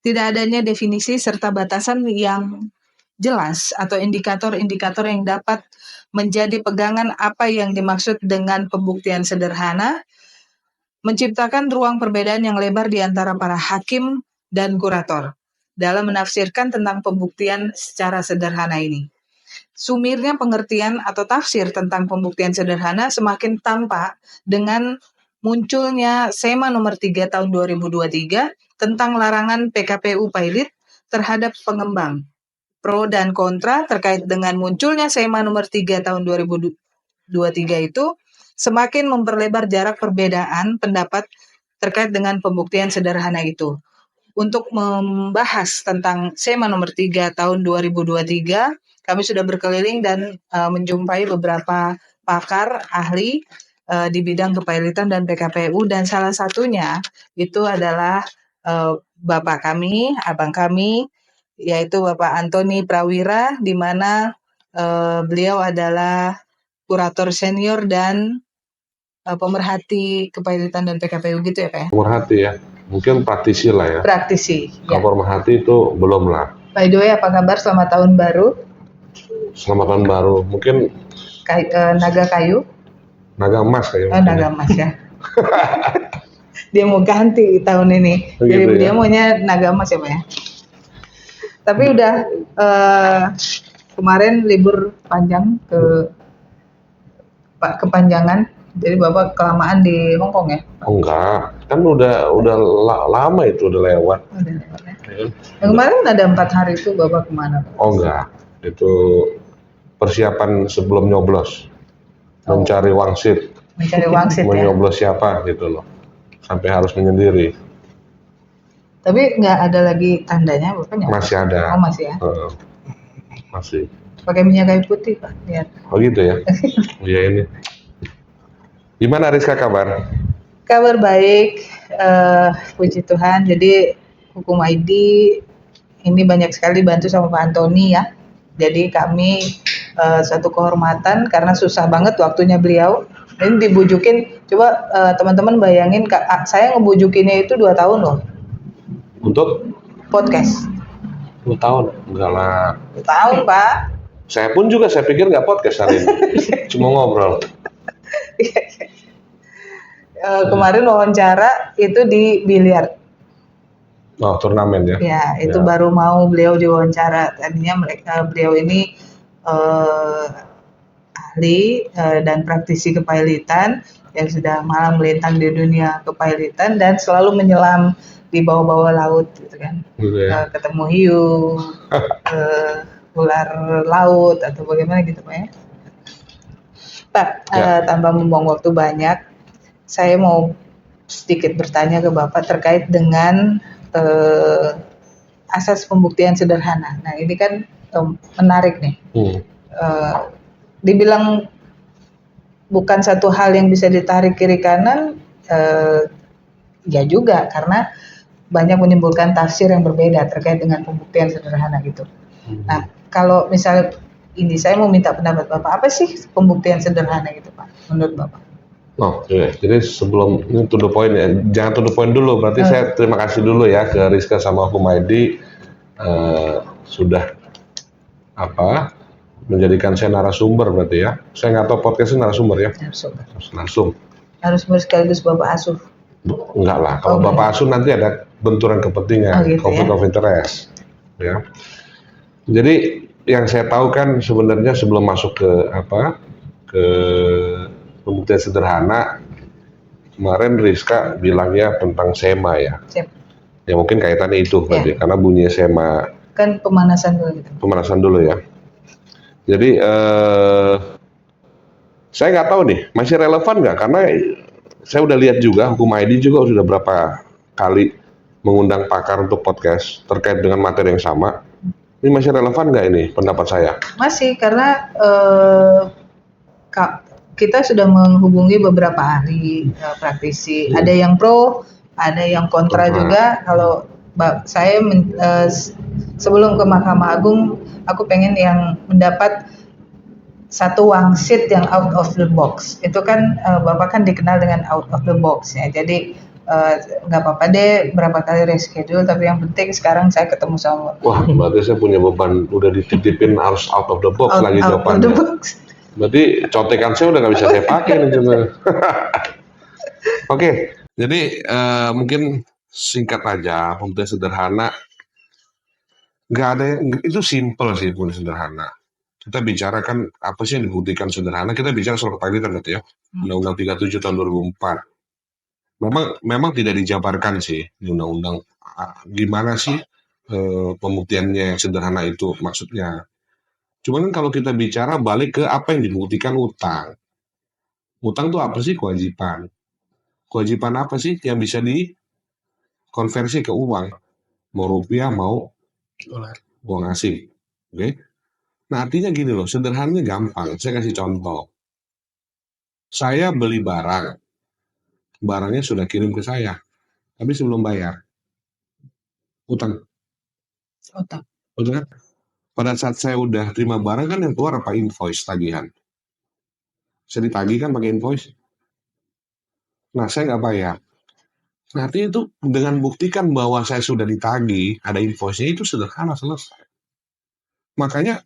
tidak adanya definisi serta batasan yang jelas atau indikator-indikator yang dapat menjadi pegangan apa yang dimaksud dengan pembuktian sederhana, menciptakan ruang perbedaan yang lebar di antara para hakim dan kurator dalam menafsirkan tentang pembuktian secara sederhana ini. Sumirnya pengertian atau tafsir tentang pembuktian sederhana semakin tampak dengan munculnya SEMA nomor 3 tahun 2023 tentang larangan PKPU pilot terhadap pengembang. Pro dan kontra terkait dengan munculnya SEMA nomor 3 tahun 2023 itu semakin memperlebar jarak perbedaan pendapat terkait dengan pembuktian sederhana itu. Untuk membahas tentang SEMA nomor 3 tahun 2023, kami sudah berkeliling dan menjumpai beberapa pakar ahli di bidang kepailitan dan PKPU, dan salah satunya itu adalah Bapak kami, abang kami, yaitu Bapak Antoni Prawira, di mana beliau adalah kurator senior dan pemerhati kepailitan dan PKPU gitu ya Pak ya? Pemerhati ya, mungkin praktisi lah ya. Praktisi. Kalau pemerhati itu belum lah. By the way, apa kabar? Selamat tahun baru. Selamat tahun baru. Mungkin naga kayu. Naga emas kayaknya. Oh, naga emas ya. Dia mau ganti tahun ini. Jadi gitu dia ya? maunya naga emas ya Pak ya. Tapi udah kemarin libur panjang kepanjangan. Jadi Bapak kelamaan di Hong Kong ya? Oh, enggak, kan udah lama itu udah lewat. Udah lewat ya. Yang kemarin ada 4 hari itu Bapak kemana Pak? Oh enggak, itu persiapan sebelum nyoblos, mencari wangsit. Mencari wangsit ya? Menyoblos siapa gitu loh, sampai harus menyendiri. Tapi nggak ada lagi tandanya Bapak nyoblos? Masih ada. Oh masih ya? Masih. Pakai minyak kayu putih Pak, lihat. Oh gitu ya? Iya ini. Gimana Rizka kabar? Kabar baik, puji Tuhan. Jadi Hukum ID ini banyak sekali bantu sama Pak Antoni ya. Jadi kami satu kehormatan karena susah banget waktunya beliau. Ini dibujukin, coba teman-teman bayangin, saya ngebujukinnya itu 2 tahun loh. Untuk? Podcast. 2 tahun? Enggak lah. 2 tahun Pak. Saya pun juga, saya pikir nggak podcast hari ini. Cuma ngobrol. Kemarin wawancara itu di biliar. Oh, turnamen ya? Ya, itu baru mau beliau diwawancara. Tadinya beliau ini ahli dan praktisi kepailitan yang sudah malang melintang di dunia kepailitan dan selalu menyelam di bawah-bawah laut gitu kan. Gitu ya? Ketemu hiu, ular laut atau bagaimana gitu Pak ya. Pak, tanpa membuang waktu banyak, saya mau sedikit bertanya ke Bapak terkait dengan asas pembuktian sederhana. Nah ini kan menarik nih. Dibilang bukan satu hal yang bisa ditarik kiri kanan, ya juga karena banyak menimbulkan tafsir yang berbeda terkait dengan pembuktian sederhana gitu. Nah kalau misalnya ini saya mau minta pendapat Bapak, apa sih pembuktian sederhana gitu Pak menurut Bapak? Oh, iya. Jadi sebelum ini to the point ya, jangan to the point dulu. Berarti saya terima kasih dulu ya ke Rizka sama Hukum ID sudah menjadikan saya narasumber berarti ya. Saya nggak tahu podcastnya narasumber ya. Narasumber sekaligus Bapak Asuh. Enggak lah. Kalau Bapak Asuh nanti ada benturan kepentingan, gitu conflict of interest. Ya. Jadi yang saya tahu kan sebenarnya sebelum masuk ke pembuktian sederhana, kemarin Rizka bilangnya tentang SEMA ya. Ya mungkin kaitannya itu berarti, karena bunyinya SEMA. Kan pemanasan dulu gitu. Pemanasan dulu ya. Jadi saya nggak tahu nih, masih relevan nggak? Karena saya udah lihat juga, Hukum ID juga sudah berapa kali mengundang pakar untuk podcast terkait dengan materi yang sama. Ini masih relevan nggak ini pendapat saya? Masih, karena kita sudah menghubungi beberapa ahli praktisi. Ada yang pro, ada yang kontra juga. Kalau saya sebelum ke Mahkamah Agung, aku pengen yang mendapat satu wangsit yang out of the box. Itu kan Bapak kan dikenal dengan out of the box ya. Jadi nggak apa-apa deh berapa kali reschedule, tapi yang penting sekarang saya ketemu sama Bapak. Wah, berarti saya punya beban, udah dititipin harus out of the box lagi Out of the jawabannya. box. Berarti contekan saya udah nggak bisa saya pakai nih sebenarnya. Oke, jadi mungkin singkat aja, pembuktian sederhana. Nggak ada itu simple sih pun sederhana. Kita bicara kan apa sih yang dibuktikan sederhana, kita bicara soal kepailitan gitu ya. Undang-Undang 37 tahun 2004. Memang tidak dijabarkan sih di undang-undang gimana sih pembuktiannya yang sederhana itu maksudnya. Cuman kan kalau kita bicara balik ke apa yang dibuktikan utang. Utang tuh apa sih? Kewajiban. Kewajiban apa sih yang bisa dikonversi ke uang? Mau rupiah, mau uang asing. Oke? Nah, artinya gini loh, sederhananya gampang. Saya kasih contoh. Saya beli barang. Barangnya sudah kirim ke saya. Tapi sebelum bayar. Utang. Utang. Betul kan? Pada saat saya udah terima barang kan yang keluar apa? Invoice tagihan. Saya ditagih kan pakai invoice. Nah, saya nggak bayar. Nah, artinya itu dengan buktikan bahwa saya sudah ditagih, ada invoice-nya, itu sederhana, selesai. Makanya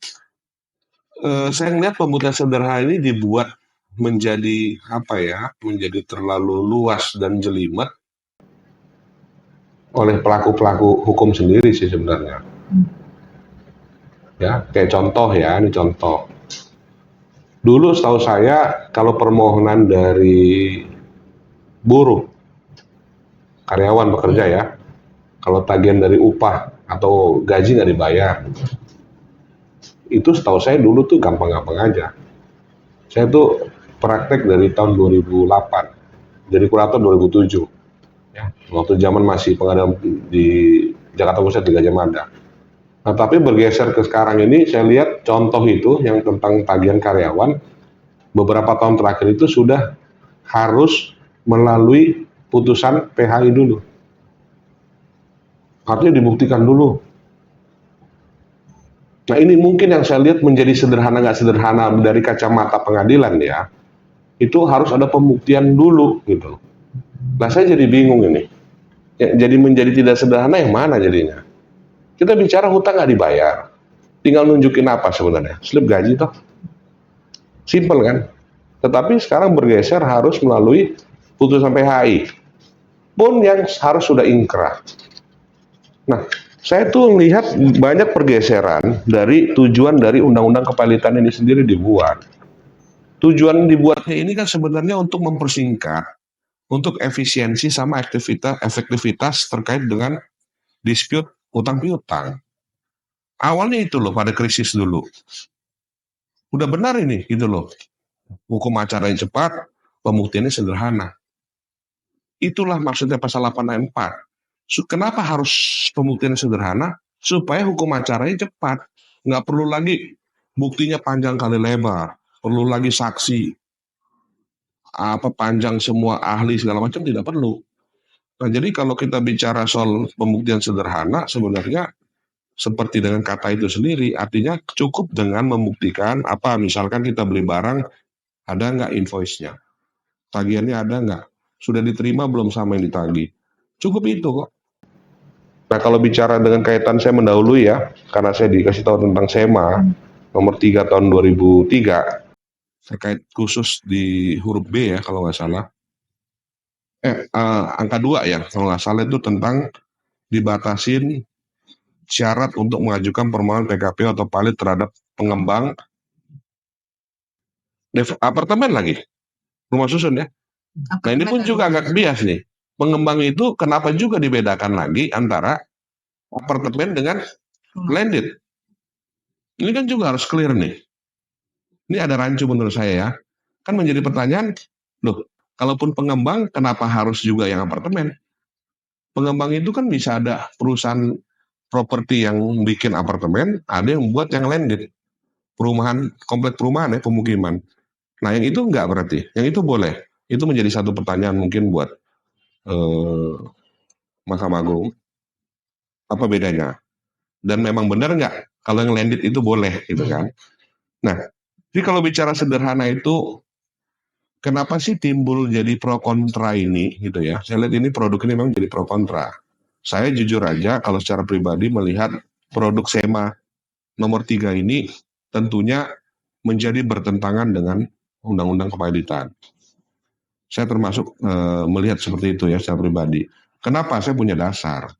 saya melihat pembuktian sederhana ini dibuat menjadi apa ya, menjadi terlalu luas dan jelimet oleh pelaku-pelaku hukum sendiri sih sebenarnya. Ya, kayak contoh ya, ini contoh. Dulu setahu saya kalau permohonan dari buruh, karyawan bekerja ya, kalau tagihan dari upah atau gaji nggak dibayar, itu setahu saya dulu tuh gampang-gampang aja. Saya tuh praktek dari tahun 2008, jadi kurator 2007. Ya, waktu zaman masih pengadilan di Jakarta Pusat di Gajah Mada. Nah, tapi bergeser ke sekarang ini, saya lihat contoh itu yang tentang tagihan karyawan, beberapa tahun terakhir itu sudah harus melalui putusan PHI dulu. Artinya dibuktikan dulu. Nah, ini mungkin yang saya lihat menjadi sederhana nggak sederhana dari kacamata pengadilan ya. Itu harus ada pembuktian dulu gitu. Nah, saya jadi bingung ini. Ya, jadi menjadi tidak sederhana yang mana jadinya? Kita bicara hutang nggak dibayar. Tinggal nunjukin apa sebenarnya? Slip gaji toh. Simple kan? Tetapi sekarang bergeser harus melalui putusan PHI. Pun yang harus sudah ingkrah. Nah, saya tuh melihat banyak pergeseran dari tujuan dari undang-undang kepailitan ini sendiri dibuat. Tujuan dibuatnya ini kan sebenarnya untuk mempersingkat, untuk efisiensi sama efektivitas terkait dengan dispute utang piutang. Awalnya itu loh pada krisis dulu. Udah benar ini gitu loh. Hukum acara yang cepat, pembuktiannya sederhana. Itulah maksudnya pasal 884. Kenapa harus pembuktiannya sederhana? Supaya hukum acaranya cepat. Nggak perlu lagi buktinya panjang kali lebar. Perlu lagi saksi. Panjang semua ahli segala macam tidak perlu. Nah, jadi kalau kita bicara soal pembuktian sederhana, sebenarnya seperti dengan kata itu sendiri, artinya cukup dengan membuktikan apa, misalkan kita beli barang, ada nggak invoice-nya? Tagihannya ada nggak? Sudah diterima belum sama yang ditagih? Cukup itu kok. Nah, kalau bicara dengan kaitan saya mendahului ya, karena saya dikasih tahu tentang SEMA nomor 3 tahun 2003, terkait khusus di huruf B ya kalau nggak salah. Angka 2 ya, kalau nggak salah itu tentang dibatasin syarat untuk mengajukan permohonan PKPU atau PALID terhadap pengembang apartemen lagi, rumah susun ya. Nah, ini pun juga agak bias nih. Pengembang itu kenapa juga dibedakan lagi antara apartemen dengan landed? Ini kan juga harus clear nih. Ini ada rancu menurut saya ya. Kan menjadi pertanyaan, loh, kalaupun pengembang kenapa harus juga yang apartemen? Pengembang itu kan bisa ada perusahaan properti yang bikin apartemen, ada yang buat yang landed. Perumahan, komplek perumahan ya, pemukiman. Nah, yang itu enggak berarti. Yang itu boleh. Itu menjadi satu pertanyaan mungkin buat Mahkamah Agung. Apa bedanya? Dan memang benar nggak kalau yang landed itu boleh gitu kan? Nah, jadi kalau bicara sederhana itu kenapa sih timbul jadi pro kontra ini gitu ya? Saya lihat ini produk ini memang jadi pro kontra. Saya jujur aja kalau secara pribadi melihat produk SEMA nomor 3 ini tentunya menjadi bertentangan dengan Undang-Undang Kepailitan. Saya termasuk melihat seperti itu ya secara pribadi. Kenapa? Saya punya dasar.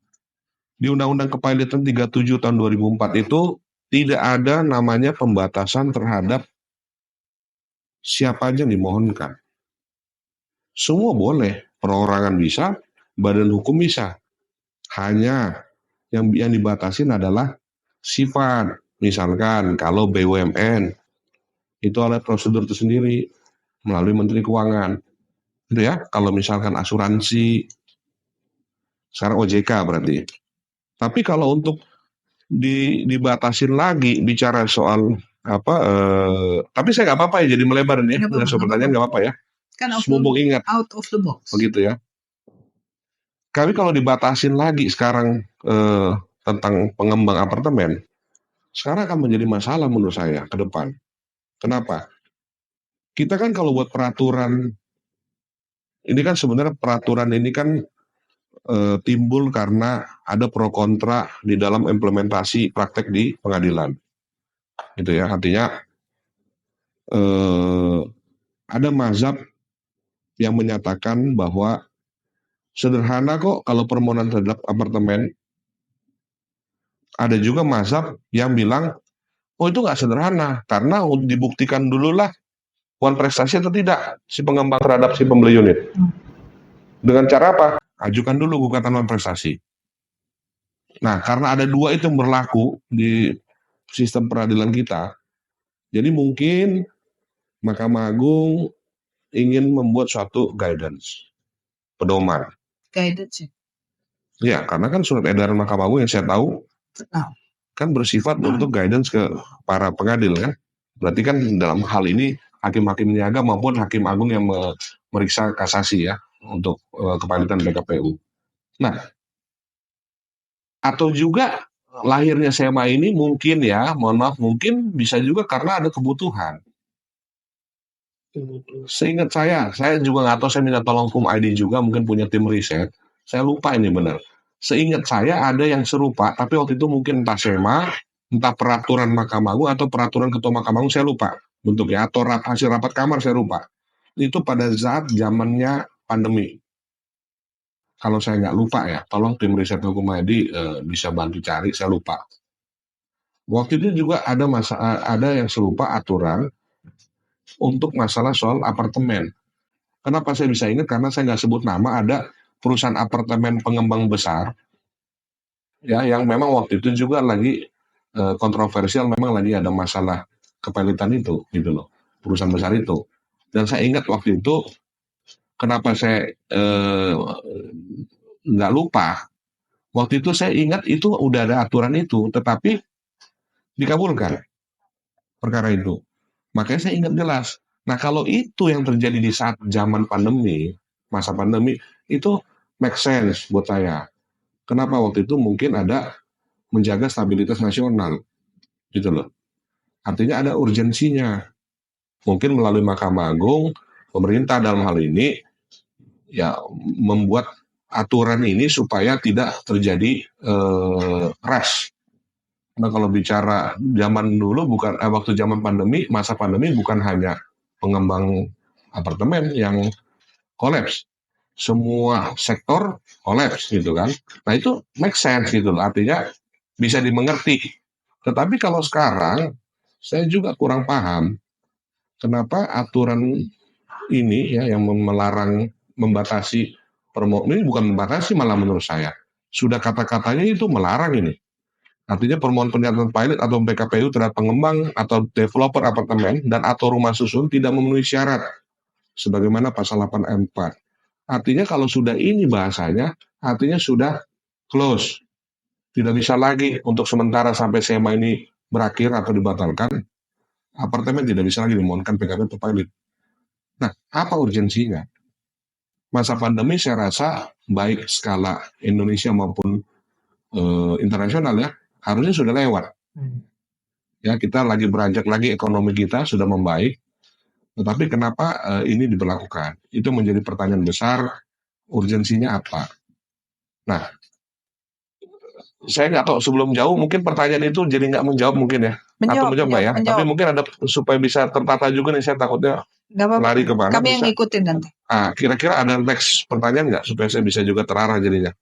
Di Undang-Undang Kepailitan 37 tahun 2004 itu tidak ada namanya pembatasan terhadap siapa aja yang dimohonkan. Semua boleh, perorangan bisa, badan hukum bisa. Hanya yang dibatasin adalah sifat. Misalkan kalau BUMN itu ada prosedur tersendiri melalui Menteri Keuangan. Gitu ya, kalau misalkan asuransi, sekarang OJK berarti. Tapi kalau untuk dibatasin lagi bicara soal apa, tapi saya nggak apa-apa ya jadi melebar ini ya, dengan soal pertanyaan nggak apa-apa ya. Kan Mumpung ingat. out of the box. Begitu ya. Kami kalau dibatasin lagi sekarang tentang pengembang apartemen, sekarang akan menjadi masalah menurut saya ke depan. Kenapa? Kita kan kalau buat peraturan, ini kan sebenarnya peraturan ini kan timbul karena ada pro kontra di dalam implementasi praktek di pengadilan. Gitu ya, artinya ada mazhab yang menyatakan bahwa sederhana kok kalau permohonan terhadap apartemen. Ada juga mazhab yang bilang, oh itu nggak sederhana, karena dibuktikan dulu lah wan prestasi atau tidak si pengembang terhadap si pembeli unit. Dengan cara apa? Ajukan dulu gugatan wan prestasi. Nah, karena ada dua itu yang berlaku di sistem peradilan kita, jadi mungkin Mahkamah Agung ingin membuat suatu guidance, pedoman. Guidance. Ya, karena kan surat edaran Mahkamah Agung yang saya tahu kan bersifat untuk guidance ke para pengadil kan. Berarti kan dalam hal ini hakim-hakim niaga maupun hakim agung yang meriksa kasasi ya untuk kepailitan PKPU. Nah, atau juga lahirnya SEMA ini mungkin ya, mohon maaf, mungkin bisa juga karena ada kebutuhan. Seingat saya juga nggak tahu, saya minta tolong Kum ID juga, mungkin punya tim riset. Saya lupa ini benar. Seingat saya ada yang serupa, tapi waktu itu mungkin entah SEMA, entah peraturan Mahkamah Agung atau peraturan Ketua Mahkamah Agung, saya lupa bentuknya, atau hasil rapat kamar saya lupa. Itu pada saat zamannya pandemi. Kalau saya nggak lupa ya, tolong tim riset Hukum ID bisa bantu cari, saya lupa. Waktu itu juga ada yang serupa aturan untuk masalah soal apartemen. Kenapa saya bisa ingat? Karena saya nggak sebut nama, ada perusahaan apartemen pengembang besar, ya, yang memang waktu itu juga lagi kontroversial, memang lagi ada masalah kepailitan itu, gitu loh, perusahaan besar itu. Dan saya ingat waktu itu, kenapa saya nggak lupa, waktu itu saya ingat itu udah ada aturan itu, tetapi dikabulkan perkara itu. Makanya saya ingat jelas. Nah, kalau itu yang terjadi di saat zaman pandemi, masa pandemi, itu make sense buat saya. Kenapa waktu itu mungkin ada menjaga stabilitas nasional, gitu loh. Artinya ada urgensinya. Mungkin melalui Mahkamah Agung, pemerintah dalam hal ini ya membuat aturan ini supaya tidak terjadi rush. Nah, kalau bicara zaman dulu bukan waktu zaman pandemi, masa pandemi bukan hanya pengembang apartemen yang kolaps, semua sektor kolaps gitu kan. Nah, itu make sense gitu loh, artinya bisa dimengerti. Tetapi kalau sekarang saya juga kurang paham kenapa aturan ini ya yang melarang, membatasi ini bukan membatasi, malah menurut saya sudah kata-katanya itu melarang ini. Artinya permohonan pernyataan pilot atau PKPU terhadap pengembang atau developer apartemen dan atau rumah susun tidak memenuhi syarat sebagaimana pasal 8 ayat 4. Artinya kalau sudah ini bahasanya, artinya sudah close. Tidak bisa lagi untuk sementara sampai SEMA ini berakhir atau dibatalkan, apartemen tidak bisa lagi dimohonkan PKPU atau pilot. Nah, apa urgensinya? Masa pandemi saya rasa baik skala Indonesia maupun internasional ya, harusnya sudah lewat. Ya, kita lagi beranjak lagi, ekonomi kita sudah membaik. Tetapi kenapa ini diberlakukan? Itu menjadi pertanyaan besar, urgensinya apa? Nah, saya nggak tahu sebelum jauh mungkin pertanyaan itu jadi nggak menjawab mungkin ya. Atau menjawab Mbak ya. Tapi mungkin ada supaya bisa tertata juga nih, saya takutnya lari kemana. Kami yang bisa. ngikutin nanti. Kira-kira ada next pertanyaan nggak supaya saya bisa juga terarah jadinya?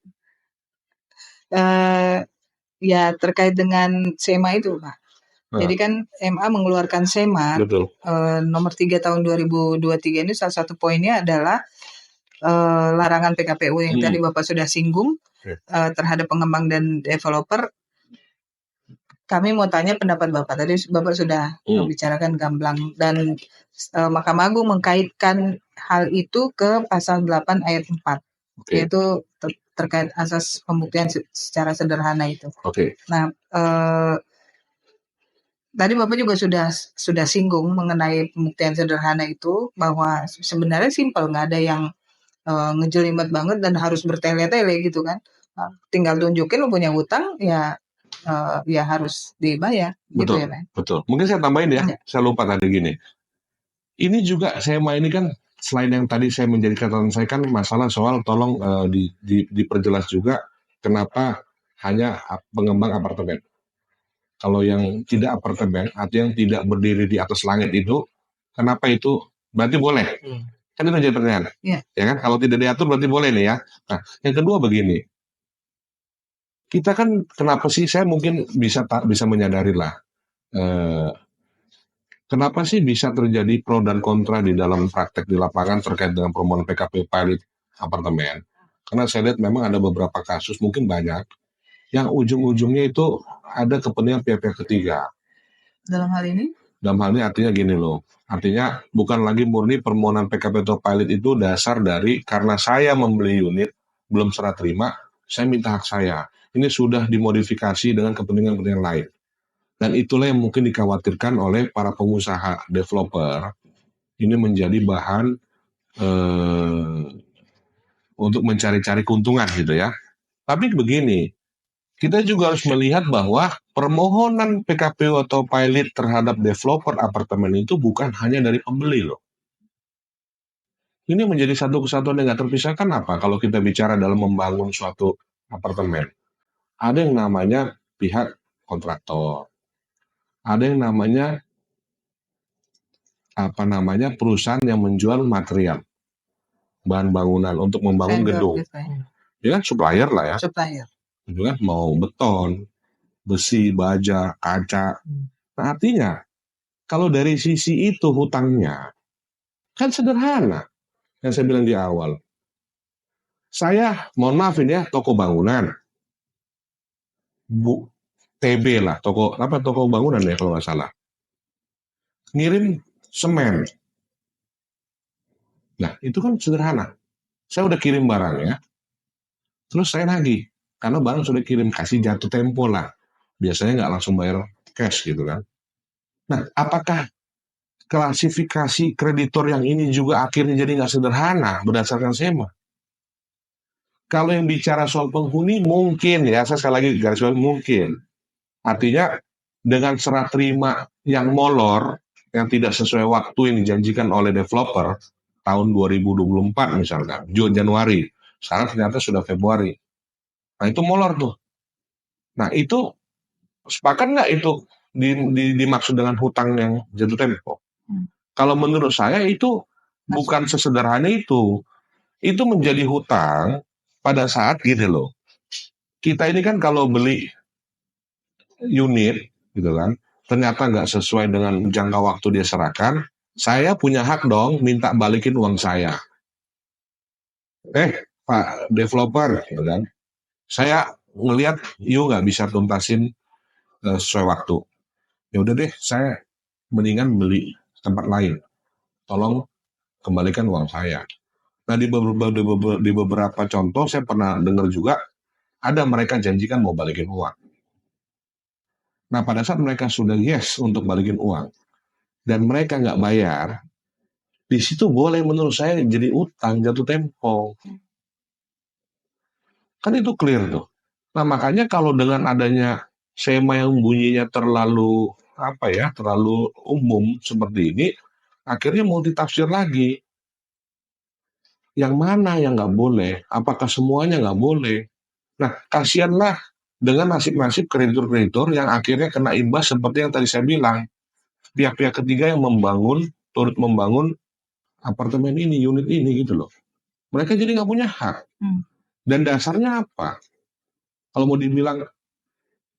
Ya terkait dengan SEMA itu Pak. Jadi kan MA mengeluarkan SEMA nomor 3 tahun 2023 ini salah satu poinnya adalah larangan PKPU yang tadi Bapak sudah singgung terhadap pengembang dan developer. Kami mau tanya pendapat Bapak. Tadi Bapak sudah membicarakan gamblang dan Mahkamah Agung mengkaitkan hal itu ke pasal 8 ayat 4 yaitu terkait asas pembuktian secara sederhana itu. Nah, tadi Bapak juga sudah singgung mengenai pembuktian sederhana itu bahwa sebenarnya simpel, nggak ada yang ngejelimet banget dan harus bertele-tele gitu kan. Tinggal tunjukin lo punya hutang ya harus dibayar. Gitu ya, Pak. Betul. Mungkin saya tambahin ya, saya lupa tadi gini. Ini juga SEMA ini kan selain yang tadi saya menjadi catatan saya kan masalah soal tolong diperjelas juga kenapa hanya pengembang apartemen. Kalau yang tidak apartemen atau yang tidak berdiri di atas langit itu, kenapa itu berarti boleh? Kan itu jadi pertanyaan. Ya kan? Kalau tidak diatur berarti boleh nih ya. Nah, yang kedua begini. Kita kan kenapa sih saya mungkin bisa menyadari lah. Kenapa sih bisa terjadi pro dan kontra di dalam praktek di lapangan terkait dengan permohonan PKP pilot apartemen? Karena saya lihat memang ada beberapa kasus, mungkin banyak, yang ujung-ujungnya itu ada kepentingan pihak-pihak ketiga. Dalam hal ini? Dalam hal ini artinya gini loh, artinya bukan lagi murni permohonan PKP atau pilot itu dasar dari karena saya membeli unit, belum serah terima, saya minta hak saya. Ini sudah dimodifikasi dengan kepentingan-kepentingan lain. Dan itulah yang mungkin dikhawatirkan oleh para pengusaha, developer, ini menjadi bahan untuk mencari-cari keuntungan gitu ya. Tapi begini, kita juga harus melihat bahwa permohonan PKPU atau pilot terhadap developer apartemen itu bukan hanya dari pembeli loh. Ini menjadi satu kesatuan yang nggak terpisahkan apa kalau kita bicara dalam membangun suatu apartemen. Ada yang namanya pihak kontraktor. Ada yang namanya perusahaan yang menjual material bahan bangunan untuk membangun gedung. Ya kan supplier lah ya. Supplier. Itu kan mau beton, besi, baja, kaca. Nah, artinya kalau dari sisi itu hutangnya kan sederhana. Yang saya bilang di awal. Saya mohon maaf ini ya toko bangunan. TB lah, toko bangunan ya kalau nggak salah. Ngirim semen. Nah, itu kan sederhana. Saya udah kirim barangnya, terus saya nagih. Karena barang sudah kirim, kasih jatuh tempo lah. Biasanya nggak langsung bayar cash gitu kan. Nah, apakah klasifikasi kreditor yang ini juga akhirnya jadi nggak sederhana berdasarkan SEMA? Kalau yang bicara soal penghuni mungkin ya, saya sekali lagi garis bawah mungkin. Artinya dengan serah terima yang molor, yang tidak sesuai waktu yang dijanjikan oleh developer, tahun 2024 misalkan, Januari, sekarang ternyata sudah Februari. Nah itu molor tuh. Nah itu sepakat nggak itu dimaksud dengan hutang yang jatuh tempo? Kalau menurut saya itu bukan sesederhana itu. Itu menjadi hutang pada saat gini loh. Kita ini kan kalau beli unit gitu kan, ternyata nggak sesuai dengan jangka waktu dia serahkan, saya punya hak dong minta balikin uang saya. Pak developer, gitu kan, saya ngelihat you nggak bisa tuntasin sesuai waktu. Ya udah deh, saya mendingan beli tempat lain. Tolong kembalikan uang saya. Nah di beberapa contoh saya pernah dengar juga ada mereka janjikan mau balikin uang. Nah pada saat mereka sudah yes untuk balikin uang dan mereka nggak bayar, di situ boleh menurut saya jadi utang jatuh tempo. Kan itu clear tuh. Nah makanya kalau dengan adanya SEMA yang bunyinya terlalu terlalu umum seperti ini, akhirnya multitafsir lagi. Yang mana yang nggak boleh? Apakah semuanya nggak boleh? Nah, kasihanlah dengan nasib-nasib kreditur-kreditur yang akhirnya kena imbas seperti yang tadi saya bilang. Pihak-pihak ketiga yang turut membangun apartemen ini, unit ini gitu loh. Mereka jadi nggak punya hak. Dan dasarnya apa? Kalau mau dibilang,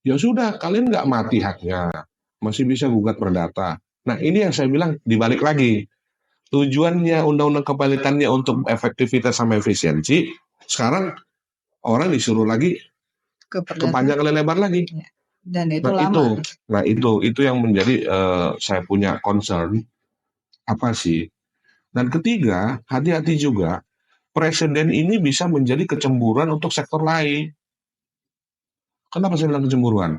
ya sudah, kalian nggak mati haknya. Masih bisa gugat perdata. Nah, ini yang saya bilang dibalik lagi. Tujuannya undang-undang kepalitannya untuk efektivitas sama efisiensi, sekarang orang disuruh lagi kepanjangan lebar lagi. Ya. Dan itu nah, lama. Itu yang menjadi saya punya concern apa sih. Dan ketiga, hati-hati juga, presiden ini bisa menjadi kecemburuan untuk sektor lain. Kenapa saya bilang kecemburuan?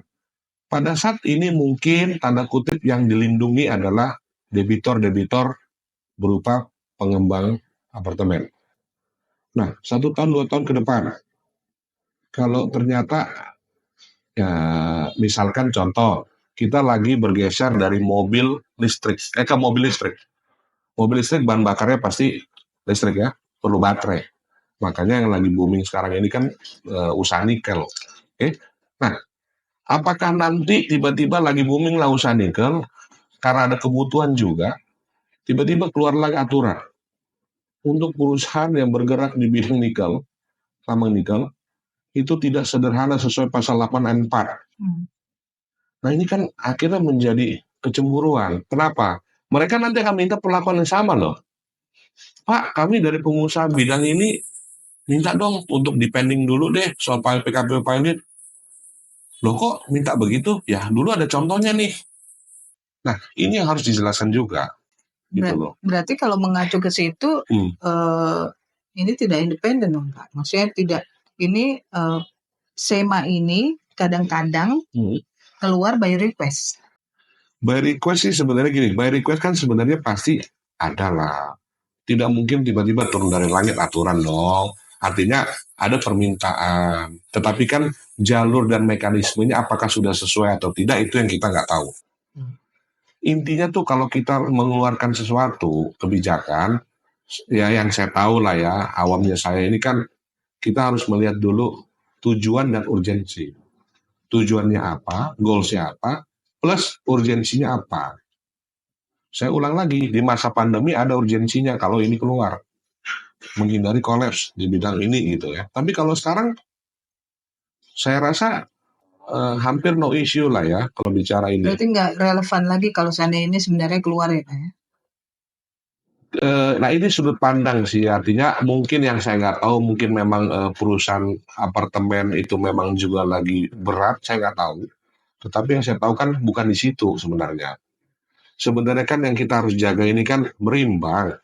Pada saat ini mungkin tanda kutip yang dilindungi adalah debitor-debitor berupa pengembang apartemen. Nah, 1 tahun 2 tahun ke depan, kalau ternyata ya misalkan contoh, kita lagi bergeser dari mobil listrik ke mobil listrik. Mobil listrik bahan bakarnya pasti listrik ya, perlu baterai. Makanya yang lagi booming sekarang ini kan usaha nikel. Oke. Nah, apakah nanti tiba-tiba lagi booming lah usaha nikel karena ada kebutuhan juga, tiba-tiba keluar lagi aturan untuk perusahaan yang bergerak di bidang nikel, tambang nikel, itu tidak sederhana sesuai pasal 8 ayat 4. Nah, ini kan akhirnya menjadi kecemburuan. Kenapa? Mereka nanti akan minta perlakuan yang sama loh. Pak, kami dari pengusaha bidang ini minta dong untuk dipending dulu deh soal PKPU pilot. Loh kok minta begitu? Ya dulu ada contohnya nih. Nah, ini yang harus dijelaskan juga. Gitu loh. Berarti kalau mengacu ke situ, ini tidak independen dong Pak. Maksudnya tidak, ini SEMA ini kadang-kadang keluar by request. By request sih sebenarnya gini, by request kan sebenarnya pasti ada lah. Tidak mungkin tiba-tiba turun dari langit aturan dong. Artinya ada permintaan. Tetapi kan jalur dan mekanismenya apakah sudah sesuai atau tidak, itu yang kita nggak tahu. Intinya tuh kalau kita mengeluarkan sesuatu, kebijakan, ya yang saya tahu lah ya, awamnya saya ini kan, kita harus melihat dulu tujuan dan urgensi. Tujuannya apa, goalsnya apa, plus urgensinya apa. Saya ulang lagi, di masa pandemi ada urgensinya kalau ini keluar. Menghindari kolaps di bidang ini gitu ya. Tapi kalau sekarang, saya rasa hampir no issue lah ya kalau bicara ini. Berarti nggak relevan lagi kalau seandainya ini sebenarnya keluar ya Pak ya? Nah ini sudut pandang sih, artinya mungkin yang saya nggak tahu, mungkin memang perusahaan apartemen itu memang juga lagi berat, saya nggak tahu. Tetapi yang saya tahu kan bukan di situ sebenarnya. Sebenarnya kan yang kita harus jaga ini kan berimbang,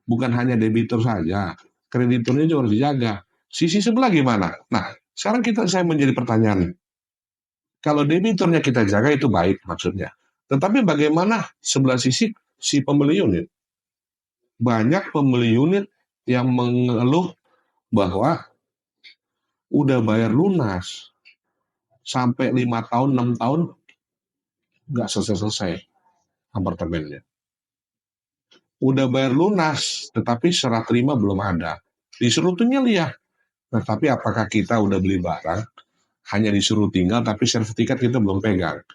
bukan hanya debitur saja, krediturnya juga harus dijaga. Sisi sebelah gimana? Nah, sekarang saya menjadi pertanyaan, kalau debiturnya kita jaga itu baik maksudnya. Tetapi bagaimana sebelah sisi si pembeli unit? Banyak pembeli unit yang mengeluh bahwa udah bayar lunas sampai 5 tahun, 6 tahun nggak selesai-selesai apartemennya. Udah bayar lunas, tetapi serah terima belum ada. Disuruh tuh ya. Nah, tapi apakah kita udah beli barang, hanya disuruh tinggal, tapi sertifikat kita belum pegang?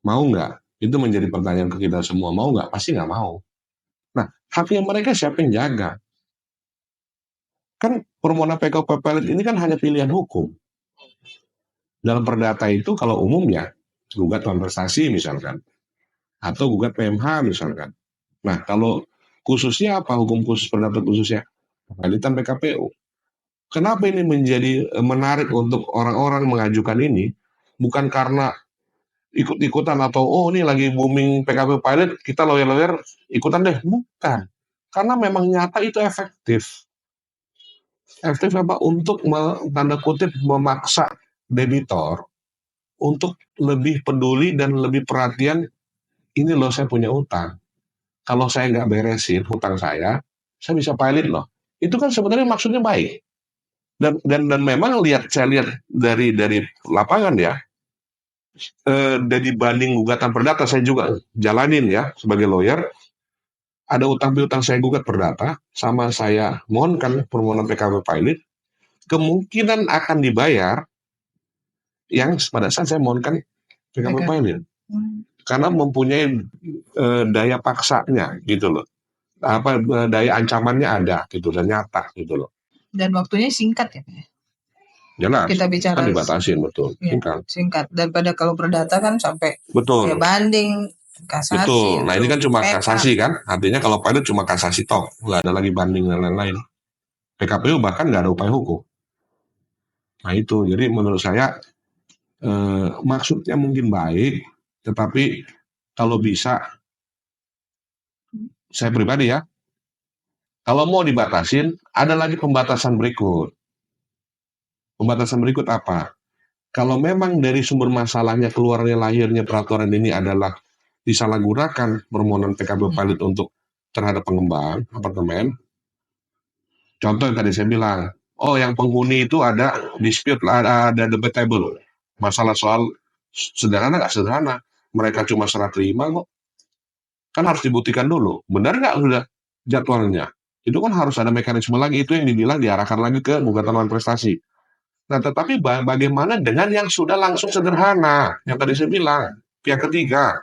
Mau nggak? Itu menjadi pertanyaan ke kita semua. Mau nggak? Pasti nggak mau. Nah, haknya mereka siapa yang jaga? Kan permohonan PKP pilot ini kan hanya pilihan hukum. Dalam perdata itu kalau umumnya, gugat prestasi misalkan, atau gugat PMH misalkan. Nah, kalau khususnya apa, hukum khusus perdata khususnya? Pilihan PKPU. Kenapa ini menjadi menarik untuk orang-orang mengajukan ini? Bukan karena ikut-ikutan atau ini lagi booming PKPU pilot, kita lawyer-lawyer ikutan deh. Bukan. Karena memang nyata itu efektif. Efektif apa? Untuk tanda kutip memaksa debitor untuk lebih peduli dan lebih perhatian, ini loh saya punya utang. Kalau saya nggak beresin hutang saya bisa pilot loh. Itu kan sebenarnya maksudnya baik. Dan memang saya lihat dari lapangan ya, dari banding gugatan perdata saya juga jalanin ya sebagai lawyer. Ada utang piutang saya gugat perdata, sama saya mohonkan permohonan PKP pilot, kemungkinan akan dibayar yang pada saat saya mohonkan PKP pilot. Karena mempunyai daya paksanya gitu loh. Daya ancamannya ada gitu dan nyata gitu loh. Dan waktunya singkat ya Pak? Jelas, kita bicara kan dibatasin betul. Ya, singkat. Daripada kalau perdata kan sampai ya banding, kasasi. Betul. Nah ini kan cuma kasasi kan, artinya kalau pilot cuma kasasi toh, nggak ada lagi banding dan lain-lain. PKPU bahkan nggak ada upaya hukum. Nah itu, jadi menurut saya maksudnya mungkin baik, tetapi kalau bisa, saya pribadi ya, kalau mau dibatasin, ada lagi pembatasan berikut. Pembatasan berikut apa? Kalau memang dari sumber masalahnya keluarnya lahirnya peraturan ini adalah disalahgunakan permohonan PKP pilot untuk terhadap pengembang apartemen, contoh yang tadi saya bilang, oh yang penghuni itu ada dispute, ada debatable, masalah soal sederhana nggak sederhana, mereka cuma serah terima kok, kan harus dibuktikan dulu, benar nggak sudah jadwalnya, itu kan harus ada mekanisme lagi, itu yang dibilang diarahkan lagi ke gugatan prestasi. Nah, tetapi bagaimana dengan yang sudah langsung sederhana, yang tadi saya bilang, pihak ketiga,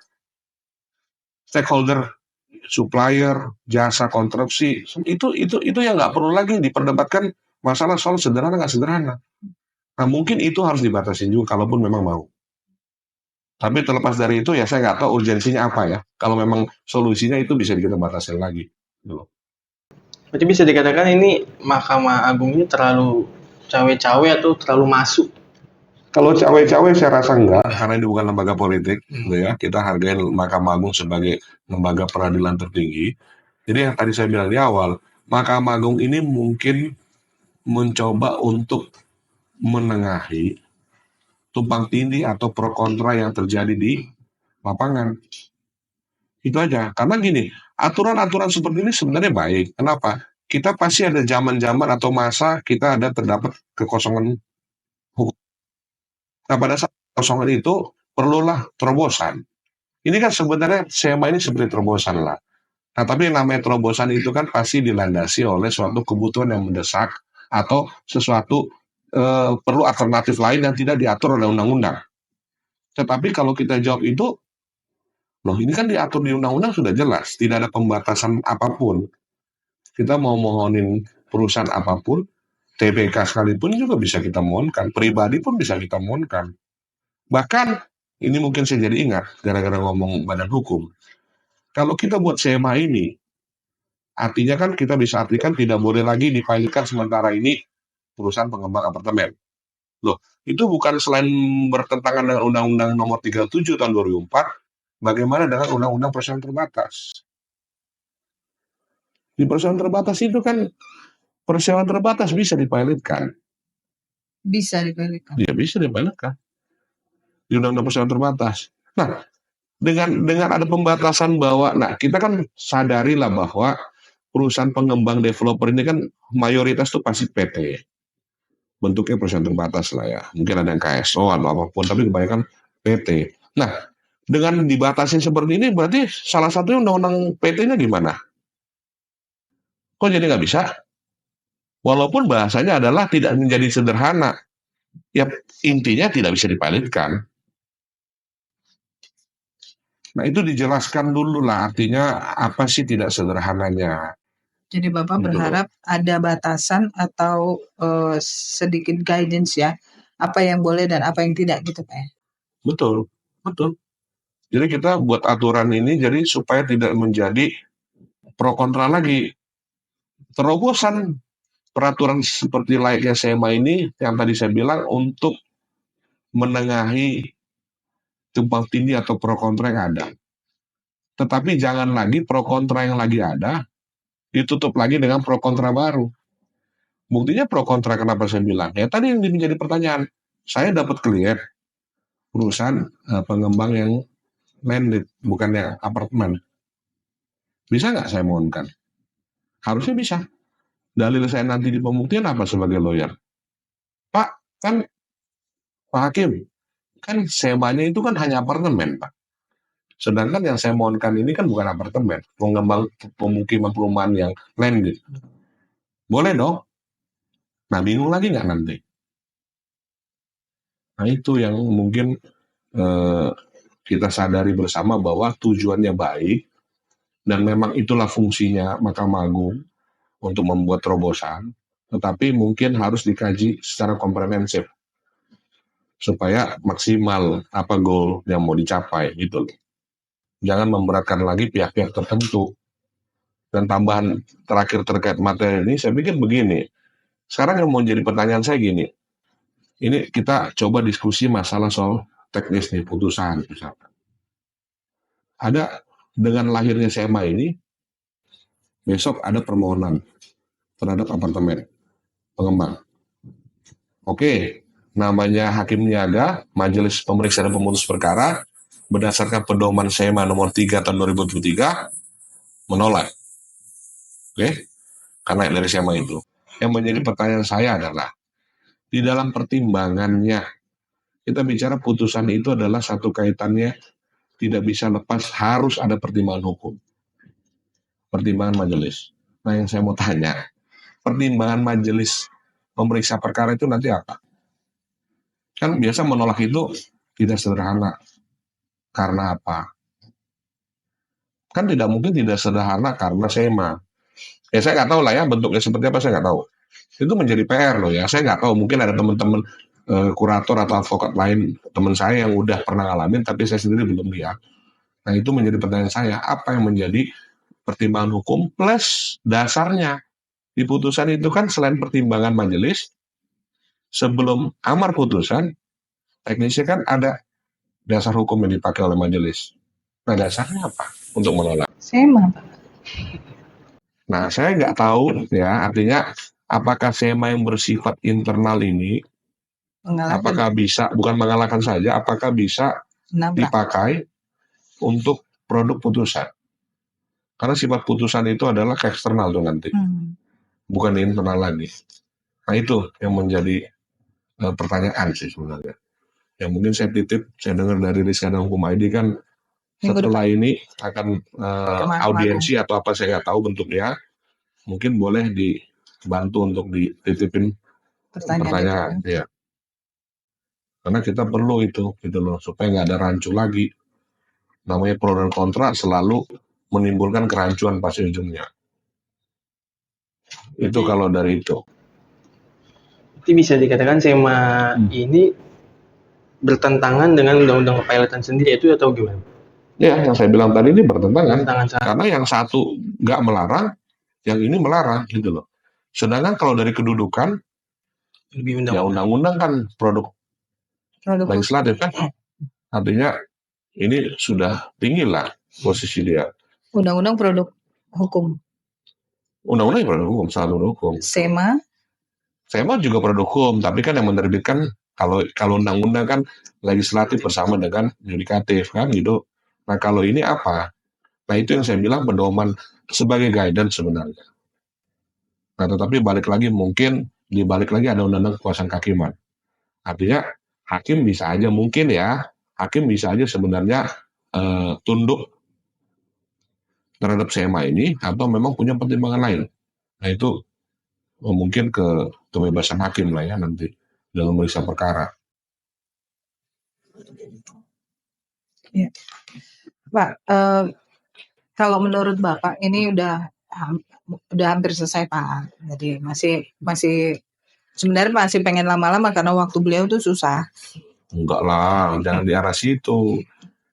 stakeholder, supplier, jasa konstruksi, itu yang nggak perlu lagi diperdebatkan masalah soal sederhana nggak sederhana. Nah, mungkin itu harus dibatasi juga, kalaupun memang mau. Tapi terlepas dari itu, ya saya nggak tahu urgensinya apa ya. Kalau memang solusinya itu bisa kita batasin lagi. Berarti bisa dikatakan ini Mahkamah Agung ini terlalu cawe-cawe atau terlalu masuk? Kalau cawe-cawe saya rasa enggak, karena ini bukan lembaga politik, gitu ya. Kita hargai Mahkamah Agung sebagai lembaga peradilan tertinggi. Jadi yang tadi saya bilang di awal, Mahkamah Agung ini mungkin mencoba untuk menengahi tumpang tindih atau pro kontra yang terjadi di lapangan. Itu aja. Karena gini, aturan-aturan seperti ini sebenarnya baik. Kenapa? Kita pasti ada zaman-zaman atau masa kita ada terdapat kekosongan hukum. Nah, pada saat kekosongan itu perlulah terobosan. Ini kan sebenarnya SEMA ini seperti terobosan lah. Nah, tapi yang namanya terobosan itu kan pasti dilandasi oleh suatu kebutuhan yang mendesak atau sesuatu perlu alternatif lain yang tidak diatur oleh undang-undang. Tetapi kalau kita jawab itu, loh ini kan diatur di undang-undang sudah jelas, tidak ada pembatasan apapun. Kita mau mohonin perusahaan apapun, TPK sekalipun juga bisa kita mohonkan, pribadi pun bisa kita mohonkan. Bahkan, ini mungkin saya jadi ingat, gara-gara ngomong badan hukum, kalau kita buat SEMA ini, artinya kan kita bisa artikan tidak boleh lagi dipilotkan sementara ini perusahaan pengembang apartemen. Loh, itu bukan selain bertentangan dengan Undang-Undang Nomor 37 tahun 2004, bagaimana dengan Undang-Undang Persaingan Terbatas? Di persaingan terbatas itu kan persaingan terbatas bisa dipilotkan. Bisa dipilotkan. Ya bisa dipilotkan. Di Undang-Undang Persaingan Terbatas. Nah, dengan ada pembatasan bahwa, nah kita kan sadarilah bahwa perusahaan pengembang developer ini kan mayoritas tuh pasti PT. Bentuknya perusahaan terbatas lah ya. Mungkin ada yang KSO atau apapun, tapi kebanyakan PT. Nah, dengan dibatasi seperti ini berarti salah satunya undang-undang PT-nya gimana? Kok jadi nggak bisa? Walaupun bahasanya adalah tidak menjadi sederhana. Ya intinya tidak bisa dipilotkan. Nah itu dijelaskan dulu lah artinya apa sih tidak sederhananya. Jadi Bapak berharap ada batasan atau sedikit guidance ya, apa yang boleh dan apa yang tidak gitu Pak ya? Betul, betul. Jadi kita buat aturan ini jadi supaya tidak menjadi pro kontra lagi. Terobosan peraturan seperti layaknya SEMA ini yang tadi saya bilang untuk menengahi tumpang tindih atau pro kontra yang ada. Tetapi jangan lagi pro kontra yang lagi ada ditutup lagi dengan pro kontra baru. Buktinya pro kontra kenapa saya bilang? Ya tadi yang menjadi pertanyaan. Saya dapat klien perusahaan pengembang yang landed, bukan yang apartemen. Bisa nggak saya mohonkan? Harusnya bisa. Dalil saya nanti di pembuktian apa sebagai lawyer? Pak, kan Pak Hakim, Kan semanya itu kan hanya apartemen, Pak. Sedangkan yang saya mohonkan ini kan bukan apartemen, pengembang pemukiman perumahan yang landed. Boleh dong. Nah, bingung lagi nggak nanti? Nah, itu yang mungkin kita sadari bersama bahwa tujuannya baik, dan memang itulah fungsinya Mahkamah Agung untuk membuat terobosan, tetapi mungkin harus dikaji secara komprehensif supaya maksimal apa goal yang mau dicapai gitu loh. Jangan memberatkan lagi pihak-pihak tertentu. Dan tambahan terakhir terkait materi ini, saya pikir begini. Sekarang yang mau jadi pertanyaan saya gini, ini kita coba diskusi masalah soal teknis nih, putusan misalkan. Ada dengan lahirnya SMA ini, besok ada permohonan terhadap apartemen pengembang. Oke, namanya hakim niaga, Majelis Pemeriksa dan Pemutus Perkara, berdasarkan pedoman SMA nomor 3 tahun 2023, menolak. Oke, karena dari SMA itu. Yang menjadi pertanyaan saya adalah, di dalam pertimbangannya, kita bicara putusan itu adalah satu kaitannya tidak bisa lepas, harus ada pertimbangan hukum. Pertimbangan majelis. Nah, yang saya mau tanya, pertimbangan majelis pemeriksa perkara itu nanti apa? Kan biasa menolak itu tidak sederhana. Karena apa? Kan tidak mungkin tidak sederhana karena SEMA. Ya saya nggak tahu lah ya bentuknya seperti apa, saya nggak tahu. Itu menjadi PR loh ya. Saya nggak tahu, mungkin ada teman-teman kurator atau advokat lain, teman saya yang udah pernah ngalamin, tapi saya sendiri belum lihat. Nah itu menjadi pertanyaan saya, apa yang menjadi pertimbangan hukum plus dasarnya. Di putusan itu kan selain pertimbangan majelis, sebelum amar putusan, teknisnya kan ada dasar hukum yang dipakai oleh majelis. Nah dasarnya apa untuk menolak? SEMA, Pak. Nah saya nggak tahu ya, artinya apakah SEMA yang bersifat internal ini, apakah bisa, bukan mengalahkan saja, apakah bisa dipakai untuk produk putusan. Karena sifat putusan itu adalah ke eksternal tuh nanti, bukan internal lagi. Nah itu yang menjadi pertanyaan sih sebenarnya. Yang mungkin saya titip, saya dengar dari Rizkana Hukum ID kan setelah ini akan audiensi atau apa saya nggak tahu bentuknya, mungkin boleh dibantu untuk dititipin pertanyaan ya. Karena kita perlu itu gitu loh, supaya nggak ada rancu lagi. Namanya pro dan kontra selalu menimbulkan kerancuan pas ujungnya. Itu kalau dari itu. Itu bisa dikatakan SEMA ini bertentangan dengan undang-undang kepilotan sendiri itu atau gimana? Ya, yang saya bilang tadi ini bertentangan. Karena yang satu nggak melarang, yang ini melarang gitu loh. Sedangkan kalau dari kedudukan, ya undang-undang kan produk legislatif kan. Artinya ini sudah tinggi lah posisi dia. Undang-undang produk hukum. Undang-undang produk hukum, selalu hukum. SEMA juga produk hukum, tapi kan yang menerbitkan kalau undang-undang kan legislatif bersama dengan yudikatif kan gitu. Nah kalau ini apa? Nah itu yang saya bilang pedoman sebagai guidance sebenarnya. Nah tetapi balik lagi mungkin dibalik lagi ada undang-undang kekuasaan kehakiman. Artinya hakim bisa aja mungkin ya, hakim bisa aja sebenarnya tunduk terhadap SEMA ini atau memang punya pertimbangan lain. Nah itu mungkin ke kebebasan hakim lah ya nanti dalam memeriksa perkara. Ya. Pak, kalau menurut Bapak ini udah hampir selesai Pak. Jadi masih sebenarnya masih pengen lama-lama karena waktu beliau tuh susah. Enggak lah, jangan di arah situ.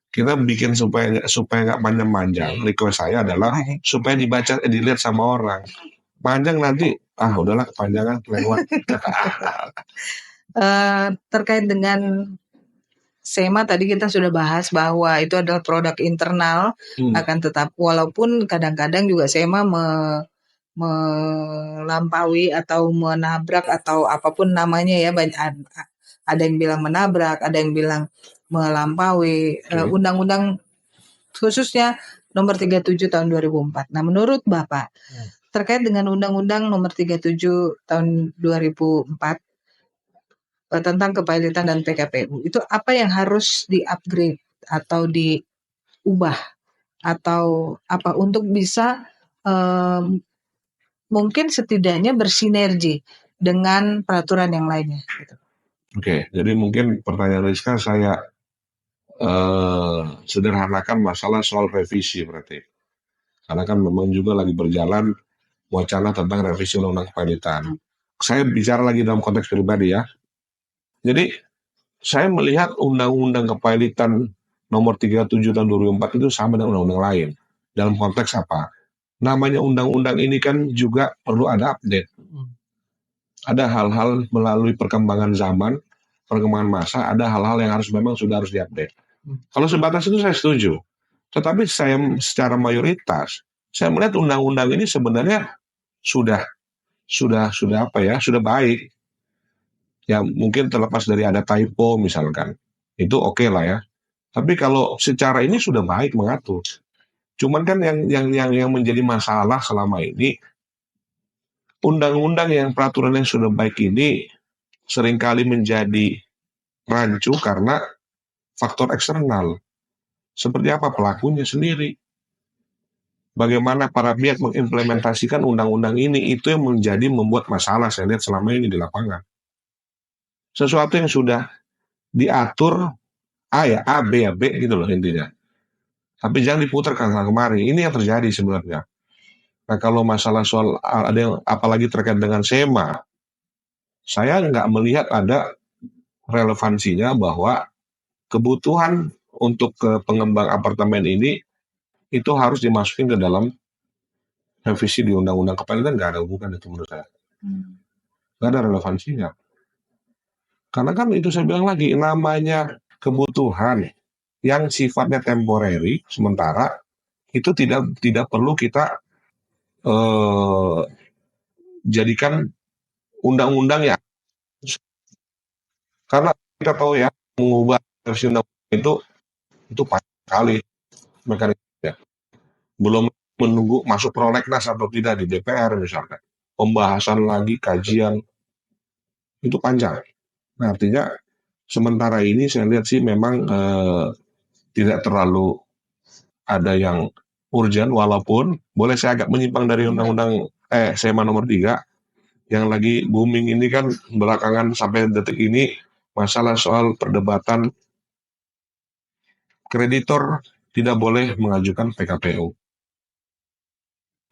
Kita bikin supaya nggak panjang-panjang. Request saya adalah supaya dibaca, dilihat sama orang. Panjang nanti, udahlah kepanjangan lewat. Terkait dengan SEMA tadi kita sudah bahas bahwa itu adalah produk internal, akan tetap walaupun kadang-kadang juga SEMA melampaui atau menabrak atau apapun namanya ya, ada yang bilang menabrak, ada yang bilang melampaui undang-undang khususnya nomor 37 tahun 2004. Nah, menurut Bapak terkait dengan undang-undang nomor 37 tahun 2004 tentang kepilotan dan PKPU. Itu apa yang harus di-upgrade atau diubah atau apa untuk bisa mungkin setidaknya bersinergi dengan peraturan yang lainnya. Gitu. Oke, jadi mungkin pertanyaan Rizka saya sederhanakan masalah soal revisi berarti. Karena kan memang juga lagi berjalan wacana tentang revisi undang-undang kepilotan. Saya bicara lagi dalam konteks pribadi ya. Jadi saya melihat undang-undang kepilotan nomor 37 tahun 2004 itu sama dengan undang-undang lain. Dalam konteks apa? Namanya undang-undang ini kan juga perlu ada update. Ada hal-hal melalui perkembangan zaman, perkembangan masa, ada hal-hal yang memang sudah harus diupdate. Kalau sebatas itu saya setuju. Tetapi saya secara mayoritas, saya melihat undang-undang ini sebenarnya sudah baik. Ya mungkin terlepas dari ada typo misalkan, itu oke lah ya. Tapi kalau secara ini sudah baik mengatur. Cuman kan yang menjadi masalah selama ini, undang-undang yang peraturan yang sudah baik ini seringkali menjadi rancu karena faktor eksternal. Seperti apa? Pelakunya sendiri. Bagaimana para pihak mengimplementasikan undang-undang ini, itu yang membuat masalah saya lihat selama ini di lapangan. Sesuatu yang sudah diatur A, B gitu loh intinya. Tapi jangan diputar kanan kemari. Ini yang terjadi sebenarnya. Nah kalau masalah soal ada yang apalagi terkait dengan SEMA, saya nggak melihat ada relevansinya bahwa kebutuhan untuk pengembang apartemen ini itu harus dimasukin ke dalam revisi di undang-undang kepilotan. Nggak ada hubungan itu menurut saya. Nggak ada relevansinya. Karena kan itu saya bilang lagi, namanya kebutuhan yang sifatnya temporary, sementara itu tidak perlu kita jadikan undang-undang ya. Karena kita tahu ya, mengubah revisi undang-undang itu panjang sekali mekanismenya. Belum menunggu masuk prolegnas atau tidak di DPR misalnya. Pembahasan lagi, kajian, itu panjang. Nah artinya sementara ini saya lihat sih memang tidak terlalu ada yang urgent, walaupun boleh saya agak menyimpang dari undang-undang SEMA nomor 3 yang lagi booming ini kan belakangan sampai detik ini, masalah soal perdebatan kreditor tidak boleh mengajukan PKPU.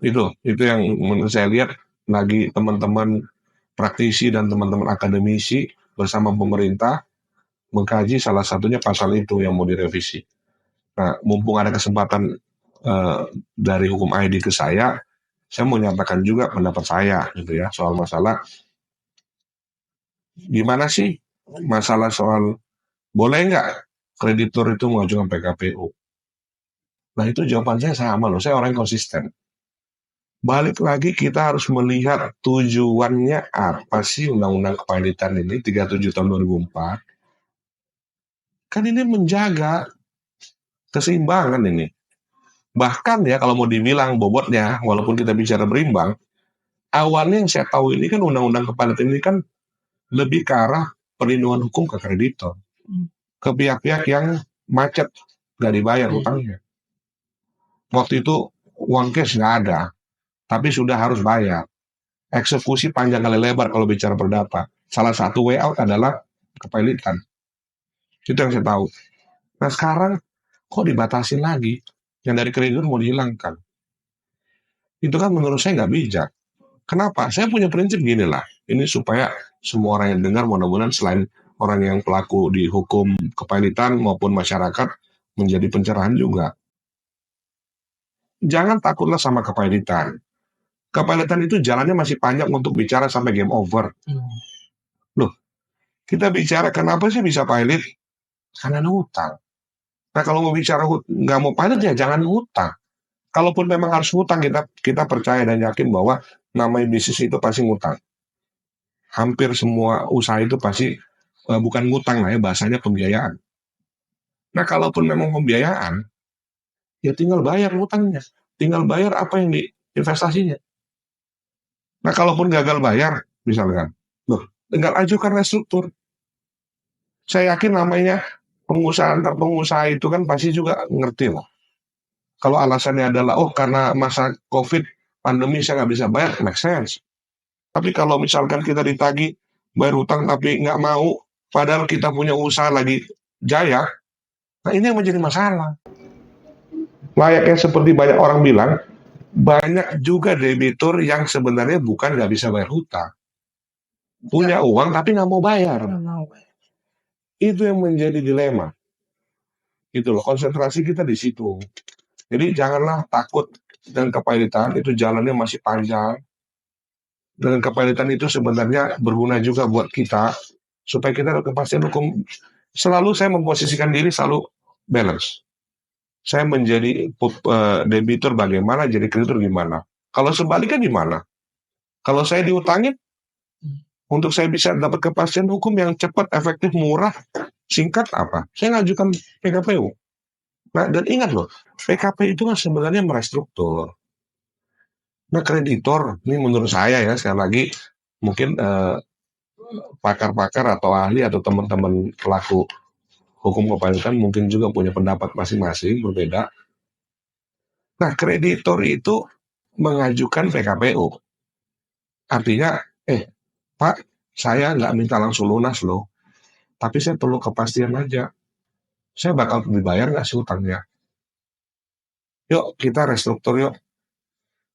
Itu yang menurut saya lihat lagi teman-teman praktisi dan teman-teman akademisi bersama pemerintah mengkaji, salah satunya pasal itu yang mau direvisi. Nah, mumpung ada kesempatan dari hukum ID ke saya mau nyatakan juga pendapat saya gitu ya soal masalah gimana sih masalah soal boleh nggak kreditur itu mengajukan PKPU. Nah itu jawaban saya sama loh, saya orang yang konsisten. Balik lagi kita harus melihat tujuannya apa sih undang-undang kepilotan ini 37 tahun 2004. Kan ini menjaga keseimbangan ini. Bahkan ya kalau mau dibilang bobotnya, walaupun kita bicara berimbang, awalnya yang saya tahu ini kan undang-undang kepilotan ini kan lebih ke arah perlindungan hukum ke kreditor. Ke pihak-pihak yang macet, nggak dibayar hutangnya. Waktu itu uang cash nggak ada, tapi sudah harus bayar. Eksekusi panjang kali lebar kalau bicara perdata. Salah satu way out adalah kepilotan. Itu yang saya tahu. Nah sekarang kok dibatasin lagi? Yang dari kreditur mau dihilangkan. Itu kan menurut saya nggak bijak. Kenapa? Saya punya prinsip gini lah. Ini supaya semua orang yang dengar mudah-mudahan selain orang yang pelaku di hukum kepilotan maupun masyarakat menjadi pencerahan juga. Jangan takutlah sama kepilotan. Kepilotan itu jalannya masih panjang untuk bicara sampai game over. Loh, kita bicara kenapa sih bisa pilot? Karena ada hutang. Nah kalau mau bicara nggak mau pilot ya jangan hutang. Kalaupun memang harus hutang, kita percaya dan yakin bahwa namanya bisnis itu pasti ngutang. Hampir semua usaha itu pasti bukan ngutang lah ya, bahasanya pembiayaan. Nah kalaupun memang pembiayaan, ya tinggal bayar ngutangnya. Tinggal bayar apa yang diinvestasinya. Nah kalaupun gagal bayar, misalkan, tinggal ajukan restruktur. Saya yakin namanya pengusaha antar pengusaha itu kan pasti juga ngerti loh. Kalau alasannya adalah, oh karena masa COVID, pandemi saya nggak bisa bayar, make sense. Tapi kalau misalkan kita ditagih bayar hutang tapi nggak mau, padahal kita punya usaha lagi jaya, nah ini yang menjadi masalah. Layaknya seperti banyak orang bilang, banyak juga debitur yang sebenarnya bukan nggak bisa bayar hutang. Punya uang tapi nggak mau bayar. Itu yang menjadi dilema. Itu loh, konsentrasi kita di situ. Jadi janganlah takut dengan kepailitan, itu jalannya masih panjang. Dengan kepailitan itu sebenarnya berguna juga buat kita, supaya kita ada kepastian hukum. Selalu saya memposisikan diri selalu balance. Saya menjadi debitur bagaimana, jadi kreditur gimana. Kalau sebaliknya gimana? Kalau saya diutangin, untuk saya bisa dapat kepastian hukum yang cepat, efektif, murah, singkat apa? Saya ngajukan PKPU. Nah, dan ingat loh, PKPU itu kan sebenarnya merestruktur. Nah, kreditor, ini menurut saya ya, sekali lagi, mungkin pakar-pakar atau ahli atau teman-teman pelaku hukum kepailitan mungkin juga punya pendapat masing-masing berbeda. Nah, kreditor itu mengajukan PKPU. Artinya, Pak, saya nggak minta langsung lunas loh, tapi saya perlu kepastian aja. Saya bakal dibayar nggak sih utangnya? Yuk, kita restruktur yuk.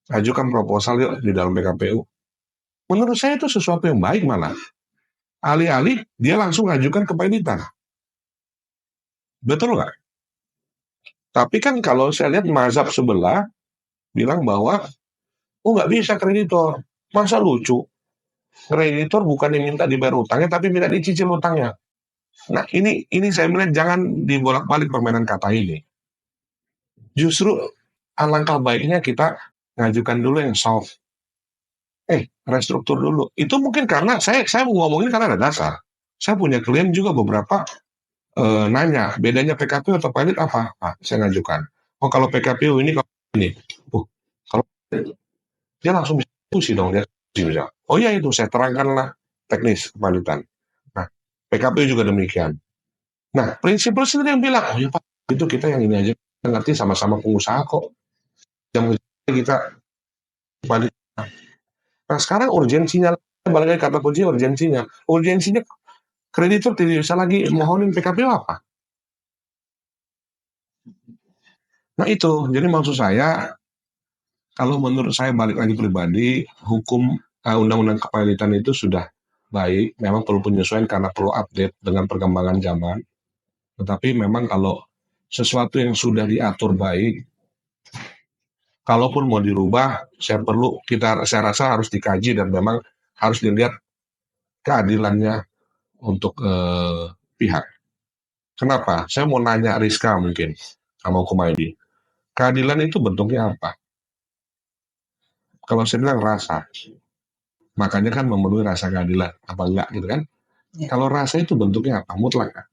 Ajukan proposal yuk di dalam PKPU. Menurut saya itu sesuatu yang baik malah. Alih-alih dia langsung ajukan kepailitan. Betul nggak? Tapi kan kalau saya lihat mazhab sebelah bilang bahwa, oh nggak bisa kreditor. Masa lucu? Kreditor bukan diminta dibayar utangnya, tapi minta dicicil utangnya. Nah ini saya melihat jangan dibolak-balik permainan kata ini. Justru alangkah baiknya kita ngajukan dulu yang soft. Restruktur dulu. Itu mungkin karena saya mau ngomongin karena ada dasar. Saya punya klien juga beberapa nanya, bedanya PKPU atau pilot apa? Saya ngajukan. Oh kalau PKPU ini kalau ini. Kalau dia langsung bisa diskusi dong, dia bisa. Oh iya itu saya terangkanlah teknis kepalitan. Nah, PKPU juga demikian. Nah, prinsipal sendiri yang bilang, oh ya Pak, itu kita yang ini aja, kita ngerti sama-sama pengusaha kok. Yang kita balik. Nah, sekarang urgensinya, balik lagi kata kunci urgensinya. Urgensinya kreditur tidak bisa lagi mohonin PKPU apa? Nah itu, jadi maksud saya, kalau menurut saya balik lagi pribadi, hukum undang-undang kepilitan itu sudah baik, memang perlu penyesuaian karena perlu update dengan perkembangan zaman. Tetapi memang kalau sesuatu yang sudah diatur baik, kalaupun mau dirubah, saya rasa harus dikaji dan memang harus dilihat keadilannya untuk pihak. Kenapa? Saya mau nanya Rizka mungkin sama Hukum ID. Keadilan itu bentuknya apa? Kalau saya bilang rasa, makanya kan memenuhi rasa keadilan, apa enggak gitu kan? Ya. Kalau rasa itu bentuknya apa? Mutlak kan?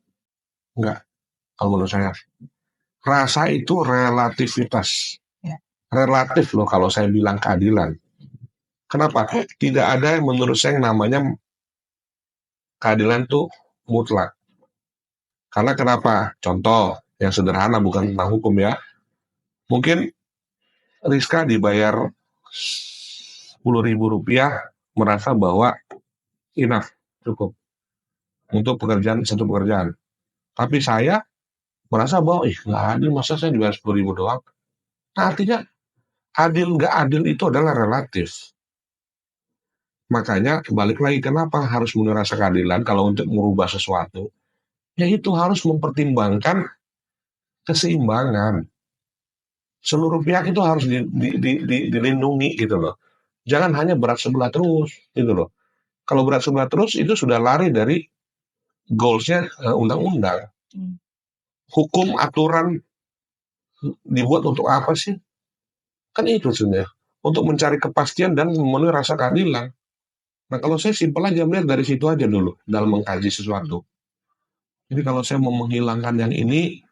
Enggak. Kalau menurut saya, rasa itu relativitas. Ya. Relatif loh kalau saya bilang keadilan. Kenapa? Tidak ada yang menurut saya yang namanya keadilan itu mutlak. Karena kenapa? Contoh yang sederhana bukan tentang hukum ya. Mungkin Rizka dibayar Rp10.000 merasa bahwa enough, cukup untuk satu pekerjaan. Tapi saya merasa bahwa nggak adil, masa saya dibayar 10.000 doang. Nah, artinya adil nggak adil itu adalah relatif. Makanya balik lagi kenapa harus merasa keadilan kalau untuk merubah sesuatu, yaitu harus mempertimbangkan keseimbangan. Seluruh pihak itu harus dilindungi gitu loh. Jangan hanya berat sebelah terus gitu loh. Kalau berat sebelah terus itu sudah lari dari goals-nya undang-undang. Hukum, aturan dibuat untuk apa sih? Kan itu sebenarnya. Untuk mencari kepastian dan memenuhi rasa keadilan. Nah kalau saya simpel aja melihat dari situ aja dulu dalam mengkaji sesuatu. Jadi kalau saya mau menghilangkan yang ini,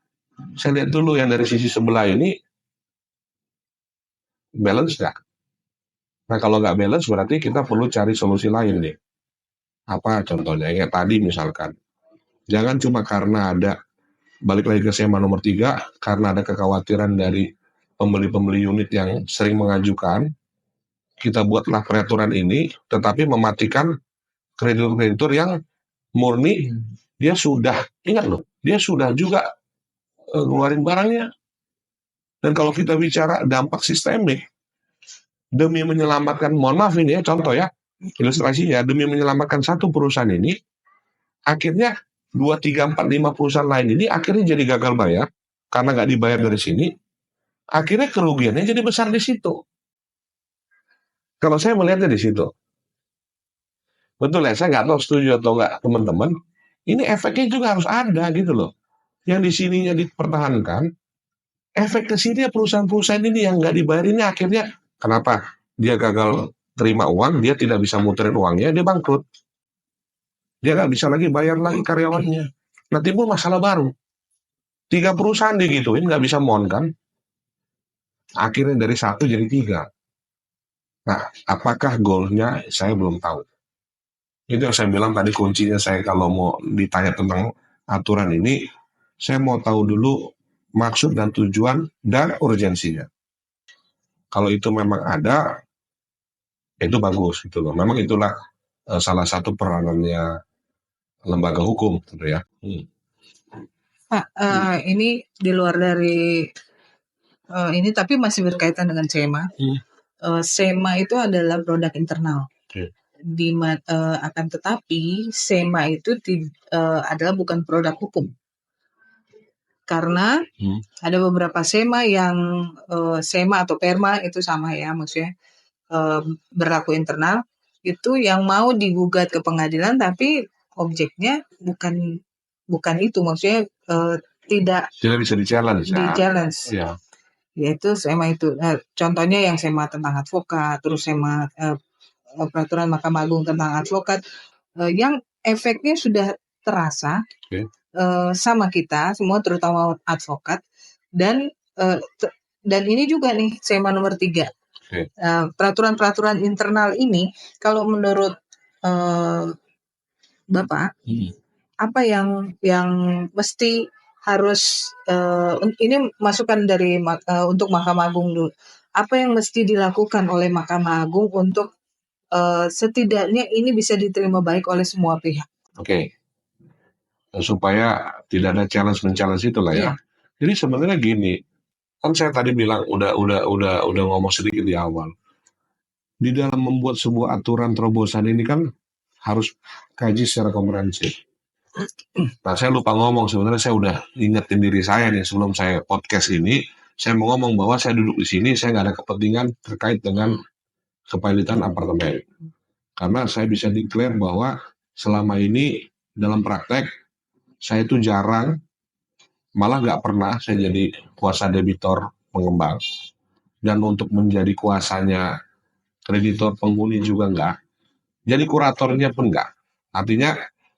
saya lihat dulu yang dari sisi sebelah ini balance nggak? Nah kalau nggak balance berarti kita perlu cari solusi lain nih. Apa contohnya? Kayak tadi misalkan. Jangan cuma karena ada, balik lagi ke SEMA nomor 3, karena ada kekhawatiran dari pembeli-pembeli unit yang sering mengajukan, kita buatlah peraturan ini, tetapi mematikan kreditur-kreditur yang murni dia sudah, ingat loh, dia sudah juga ngeluarin barangnya. Dan kalau kita bicara dampak sistemik, demi menyelamatkan, mohon maaf ini ya contoh ya, ilustrasinya, demi menyelamatkan satu perusahaan ini, akhirnya 2, 3, 4, 5 perusahaan lain ini akhirnya jadi gagal bayar, karena nggak dibayar dari sini, akhirnya kerugiannya jadi besar di situ. Kalau saya melihatnya di situ. Betul ya, saya nggak tahu setuju atau nggak teman-teman, ini efeknya juga harus ada gitu loh. Yang di sininya dipertahankan, efek ke sini perusahaan-perusahaan ini yang nggak dibayar ini akhirnya, kenapa? Dia gagal terima uang, dia tidak bisa muterin uangnya, dia bangkrut. Dia nggak bisa lagi bayar lagi karyawannya. Nah, timbul masalah baru. 3 perusahaan digituin, nggak bisa mohon kan? Akhirnya dari 1 jadi 3. Nah, apakah goalnya? Saya belum tahu. Itu yang saya bilang tadi kuncinya, saya kalau mau ditanya tentang aturan ini, saya mau tahu dulu maksud dan tujuan dan urgensinya. Kalau itu memang ada, itu bagus gitu loh. Memang itulah salah satu peranannya lembaga hukum gitu ya. Pak, ini di luar dari ini tapi masih berkaitan dengan SEMA. SEMA itu adalah produk internal. Akan tetapi SEMA itu adalah bukan produk hukum. Karena ada beberapa SEMA yang SEMA atau PERMA itu sama ya, maksudnya berlaku internal, itu yang mau digugat ke pengadilan tapi objeknya bukan itu, maksudnya tidak bisa di-challenge. Ya. Yaitu SEMA itu. Contohnya yang SEMA tentang advokat, terus SEMA peraturan Mahkamah Agung tentang advokat, yang efeknya sudah terasa sama kita semua, terutama advokat, dan ini juga nih SEMA nomor 3. Peraturan-peraturan internal ini, kalau menurut Bapak, apa yang mesti harus, ini masukan dari untuk Mahkamah Agung dulu. Apa yang mesti dilakukan oleh Mahkamah Agung untuk setidaknya ini bisa diterima baik oleh semua pihak? Oke. Supaya tidak ada challenge itulah ya. Jadi sebenarnya gini, kan saya tadi bilang udah ngomong sedikit di awal. Di dalam membuat sebuah aturan terobosan ini kan harus kaji secara komprehensif. Nah, saya lupa ngomong, sebenarnya saya udah ingetin diri saya nih sebelum saya podcast ini, saya mau ngomong bahwa saya duduk di sini, saya nggak ada kepentingan terkait dengan kepilitan apartemen. Karena saya bisa declare bahwa selama ini dalam praktek, saya itu jarang, malah nggak pernah saya jadi kuasa debitor pengembang. Dan untuk menjadi kuasanya kreditor penghuni juga nggak. Jadi kuratornya pun nggak. Artinya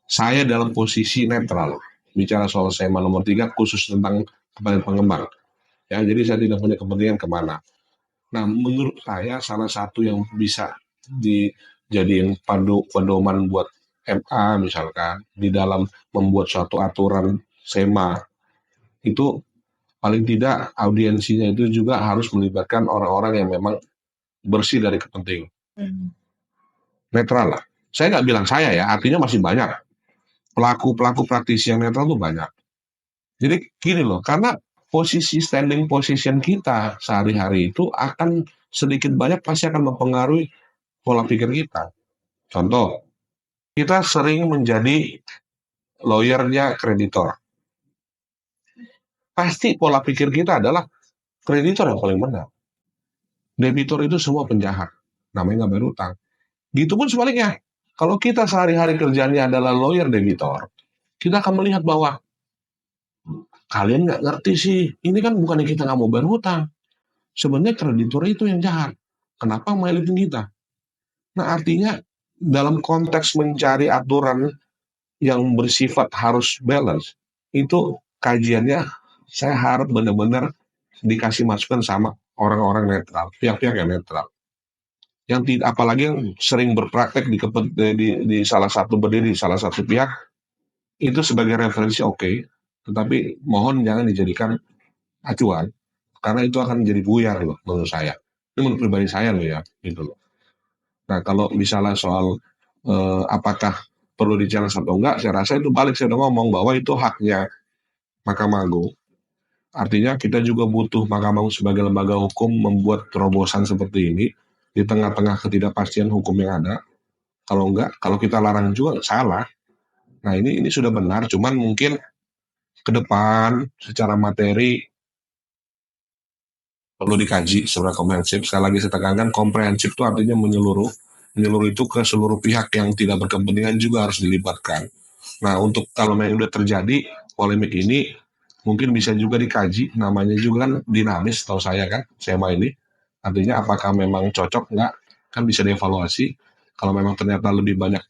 saya dalam posisi netral. Bicara soal SEMA nomor 3 khusus tentang kepentingan pengembang. Ya, jadi saya tidak punya kepentingan kemana. Nah, menurut saya salah satu yang bisa dijadiin pedoman buat MA misalkan, di dalam membuat suatu aturan SEMA, itu paling tidak audiensinya itu juga harus melibatkan orang-orang yang memang bersih dari kepentingan. Netral lah. Saya nggak bilang saya ya, artinya masih banyak. Pelaku-pelaku praktisi yang netral tuh banyak. Jadi gini loh, karena standing position kita sehari-hari itu akan sedikit banyak pasti akan mempengaruhi pola pikir kita. Contoh, kita sering menjadi lawyernya kreditor. Pasti pola pikir kita adalah kreditor yang paling benar. Debitor itu semua penjahat. Namanya nggak bayar utang. Gitu pun sebaliknya. Kalau kita sehari-hari kerjanya adalah lawyer debitor, kita akan melihat bahwa kalian nggak ngerti sih, ini kan bukannya kita nggak mau bayar hutang. Sebenarnya kreditor itu yang jahat. Kenapa melihatin kita? Nah, artinya dalam konteks mencari aturan yang bersifat harus balance, itu kajiannya saya harap benar-benar dikasih masukan sama orang-orang netral, pihak-pihak yang netral. Yang tidak, apalagi yang sering berpraktek di salah satu berdiri di salah satu pihak, itu sebagai referensi oke, tetapi mohon jangan dijadikan acuan, karena itu akan menjadi buyar loh menurut saya. Ini menurut pribadi saya loh ya, gitu loh. Nah kalau misalnya soal apakah perlu di-challenge atau enggak, saya rasa itu balik, saya udah ngomong bahwa itu haknya Mahkamah Agung. Artinya kita juga butuh Mahkamah Agung sebagai lembaga hukum membuat terobosan seperti ini di tengah-tengah ketidakpastian hukum yang ada. Kalau enggak, kalau kita larang juga salah. Nah ini sudah benar, cuman mungkin ke depan secara materi perlu dikaji secara komprehensif. Sekali lagi saya tekankan, komprehensif itu artinya menyeluruh. Menyeluruh itu ke seluruh pihak yang tidak berkepentingan juga harus dilibatkan. Nah untuk kalau memang sudah terjadi polemik ini, mungkin bisa juga dikaji, namanya juga kan dinamis, tahu saya kan, SEMA ini. Artinya apakah memang cocok, enggak, kan bisa dievaluasi. Kalau memang ternyata lebih banyak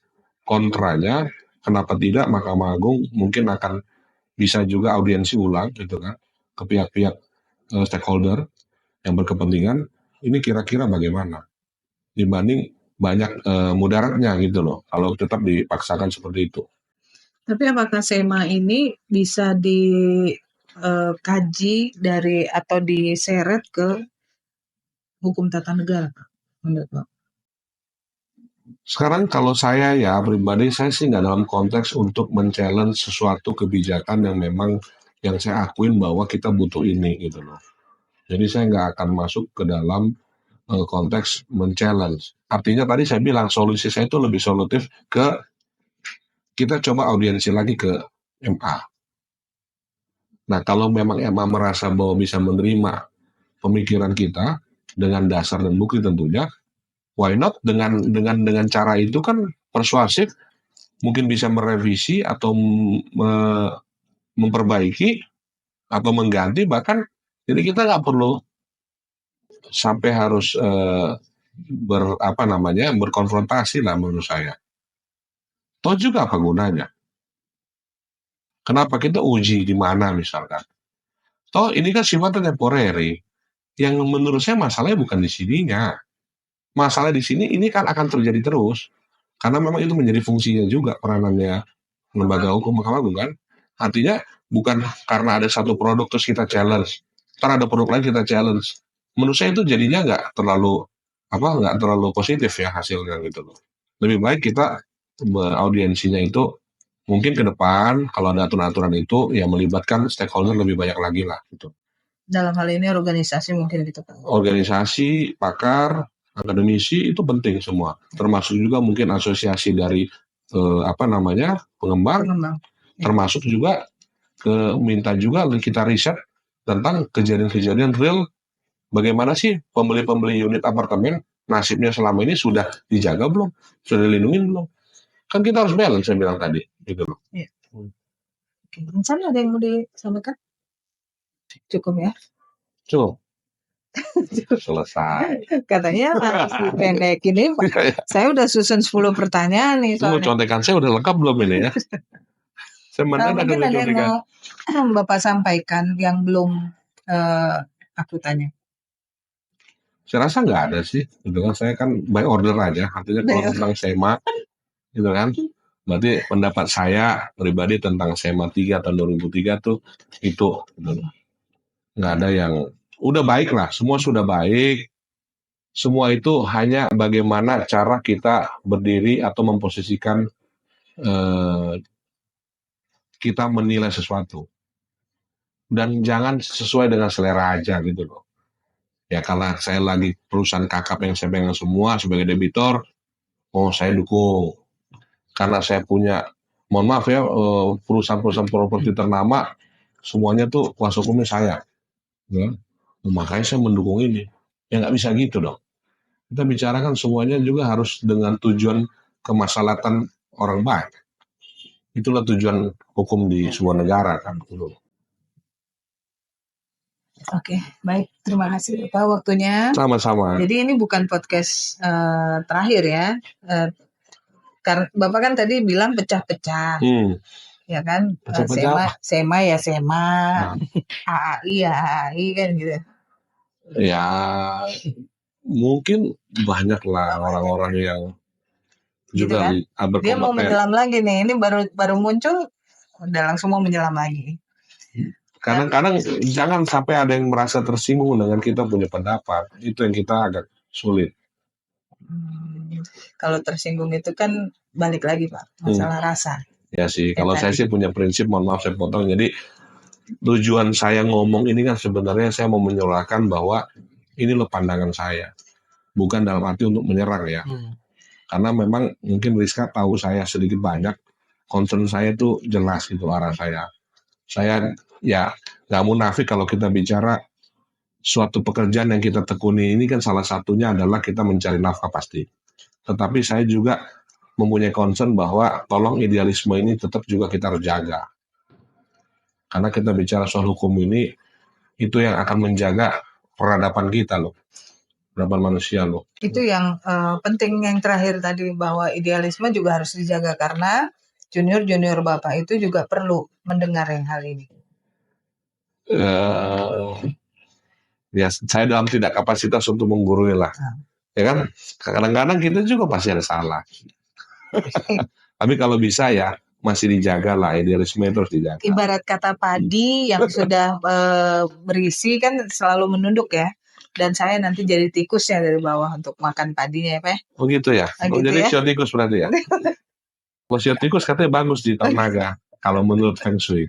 kontranya, kenapa tidak Mahkamah Agung mungkin akan bisa juga audiensi ulang gitu kan, ke pihak-pihak stakeholder yang berkepentingan, ini kira-kira bagaimana dibanding banyak mudaratnya gitu loh, kalau tetap dipaksakan seperti itu. Tapi apakah SEMA ini bisa dikaji dari atau diseret ke hukum tata negara, menurut Pak? Sekarang kalau saya ya pribadi, saya sih nggak dalam konteks untuk men-challenge sesuatu kebijakan yang memang yang saya akuin bahwa kita butuh ini gitu loh. Jadi saya nggak akan masuk ke dalam konteks men-challenge. Artinya tadi saya bilang solusi saya itu lebih solutif ke kita coba audiensi lagi ke MA. Nah kalau memang MA merasa bahwa bisa menerima pemikiran kita dengan dasar dan bukti tentunya, why not dengan cara itu kan persuasif, mungkin bisa merevisi atau memperbaiki atau mengganti, bahkan jadi kita nggak perlu sampai harus berkonfrontasi lah menurut saya. Toh juga apa gunanya? Kenapa kita uji di mana misalkan? Toh ini kan sifatnya temporary. Yang menurut saya masalahnya bukan di sininya. Masalah di sini ini kan akan terjadi terus. Karena memang itu menjadi fungsinya juga peranannya lembaga hukum Mahkamah Agung kan. Artinya bukan karena ada satu produk terus kita challenge. Ntar ada produk lain kita challenge. Menurut saya itu jadinya nggak terlalu positif ya hasilnya gitu loh. Lebih baik kita audiensinya itu mungkin ke depan kalau ada aturan-aturan itu ya melibatkan stakeholder lebih banyak lagi lah gitu. Dalam hal ini organisasi mungkin gitu Pak. Organisasi, pakar, akademisi itu penting semua. Termasuk juga mungkin asosiasi dari pengembang. Termasuk juga minta juga kita riset tentang kejadian-kejadian real. Bagaimana sih pembeli-pembeli unit apartemen nasibnya selama ini sudah dijaga belum? Sudah dilindungi belum? Kan kita harus balance, saya bilang tadi. Gitu loh. Iya. Oke. Misalnya ada yang mau disampaikan? Cukup ya? Cukup. Selesai. Katanya harus pendek ini Pak. Saya udah susun 10 pertanyaan nih soalnya. Contekan saya udah lengkap belum ini ya? Saya mungkin ada yang mau Bapak sampaikan yang belum aku tanya. Saya rasa nggak ada sih, gitu kan. Saya kan by order aja, artinya kalau tentang SEMA, gitu kan. Berarti pendapat saya pribadi tentang SEMA 3 tahun 2003 tuh itu, gitu. Nggak ada yang udah baik lah, semua sudah baik. Semua itu hanya bagaimana cara kita berdiri atau memposisikan kita menilai sesuatu. Dan jangan sesuai dengan selera aja gitu loh. Ya kalau saya lagi perusahaan kakap yang saya pegang semua sebagai debitor, saya dukung. Karena saya punya, mohon maaf ya, perusahaan-perusahaan properti ternama, semuanya tuh kuasa hukumnya saya. Ya. Makanya saya mendukung ini. Ya nggak bisa gitu dong. Kita bicarakan semuanya juga harus dengan tujuan kemaslahatan orang baik. Itulah tujuan hukum di sebuah negara kan. Oke, baik. Terima kasih Pak waktunya. Sama-sama. Jadi ini bukan podcast terakhir ya. Karena Bapak kan tadi bilang pecah-pecah. Ya kan? SEMA ya SEMA. AAI ya AAI kan gitu. Ya mungkin banyak lah orang-orang yang juga gitu kan? Dia mau menyelam lagi nih. Ini baru muncul langsung mau menyelam lagi. Kadang-kadang jangan sampai ada yang merasa tersinggung dengan kita punya pendapat. Itu yang kita agak sulit. Kalau tersinggung itu kan balik lagi Pak, masalah rasa. Ya sih, kalau saya sih punya prinsip, mohon maaf saya potong. Jadi tujuan saya ngomong ini kan sebenarnya saya mau menyuarakan bahwa ini loh pandangan saya. Bukan dalam arti untuk menyerang ya. Karena memang mungkin Rizka tahu saya sedikit banyak, concern saya itu jelas gitu arah saya. Saya ya nggak munafik kalau kita bicara suatu pekerjaan yang kita tekuni ini kan salah satunya adalah kita mencari nafkah pasti. Tetapi saya juga mempunyai concern bahwa tolong idealisme ini tetap juga kita harus jaga. Karena kita bicara soal hukum ini, itu yang akan menjaga peradaban kita loh. Peradaban manusia loh. Itu yang penting yang terakhir tadi, bahwa idealisme juga harus dijaga karena junior-junior Bapak itu juga perlu mendengar yang hal ini. Ya saya dalam tidak kapasitas untuk menggurui lah. Ya kan, kadang-kadang kita juga pasti ada salah. Tapi kalau bisa ya masih dijaga lah, idealisme itu harus dijaga. Ibarat kata padi yang sudah berisi kan selalu menunduk ya. Dan saya nanti jadi tikusnya dari bawah untuk makan padinya ya Pak. Oh gitu ya? Gitu jadi ya? sio tikus berarti ya? Kalau sio tikus katanya bagus di tahun naga, kalau menurut Feng Shui.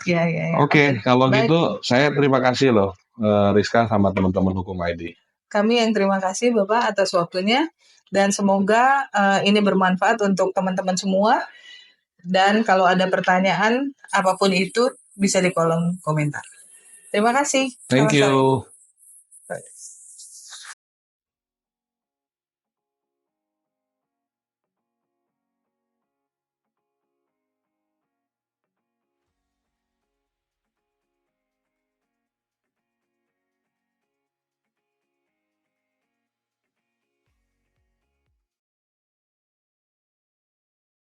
Ya. Oke, kalau gitu saya terima kasih loh Rizka sama teman-teman Hukum ID. Kami yang terima kasih Bapak atas waktunya dan semoga ini bermanfaat untuk teman-teman semua. Dan kalau ada pertanyaan apapun itu bisa di kolom komentar. Terima kasih. Thank you.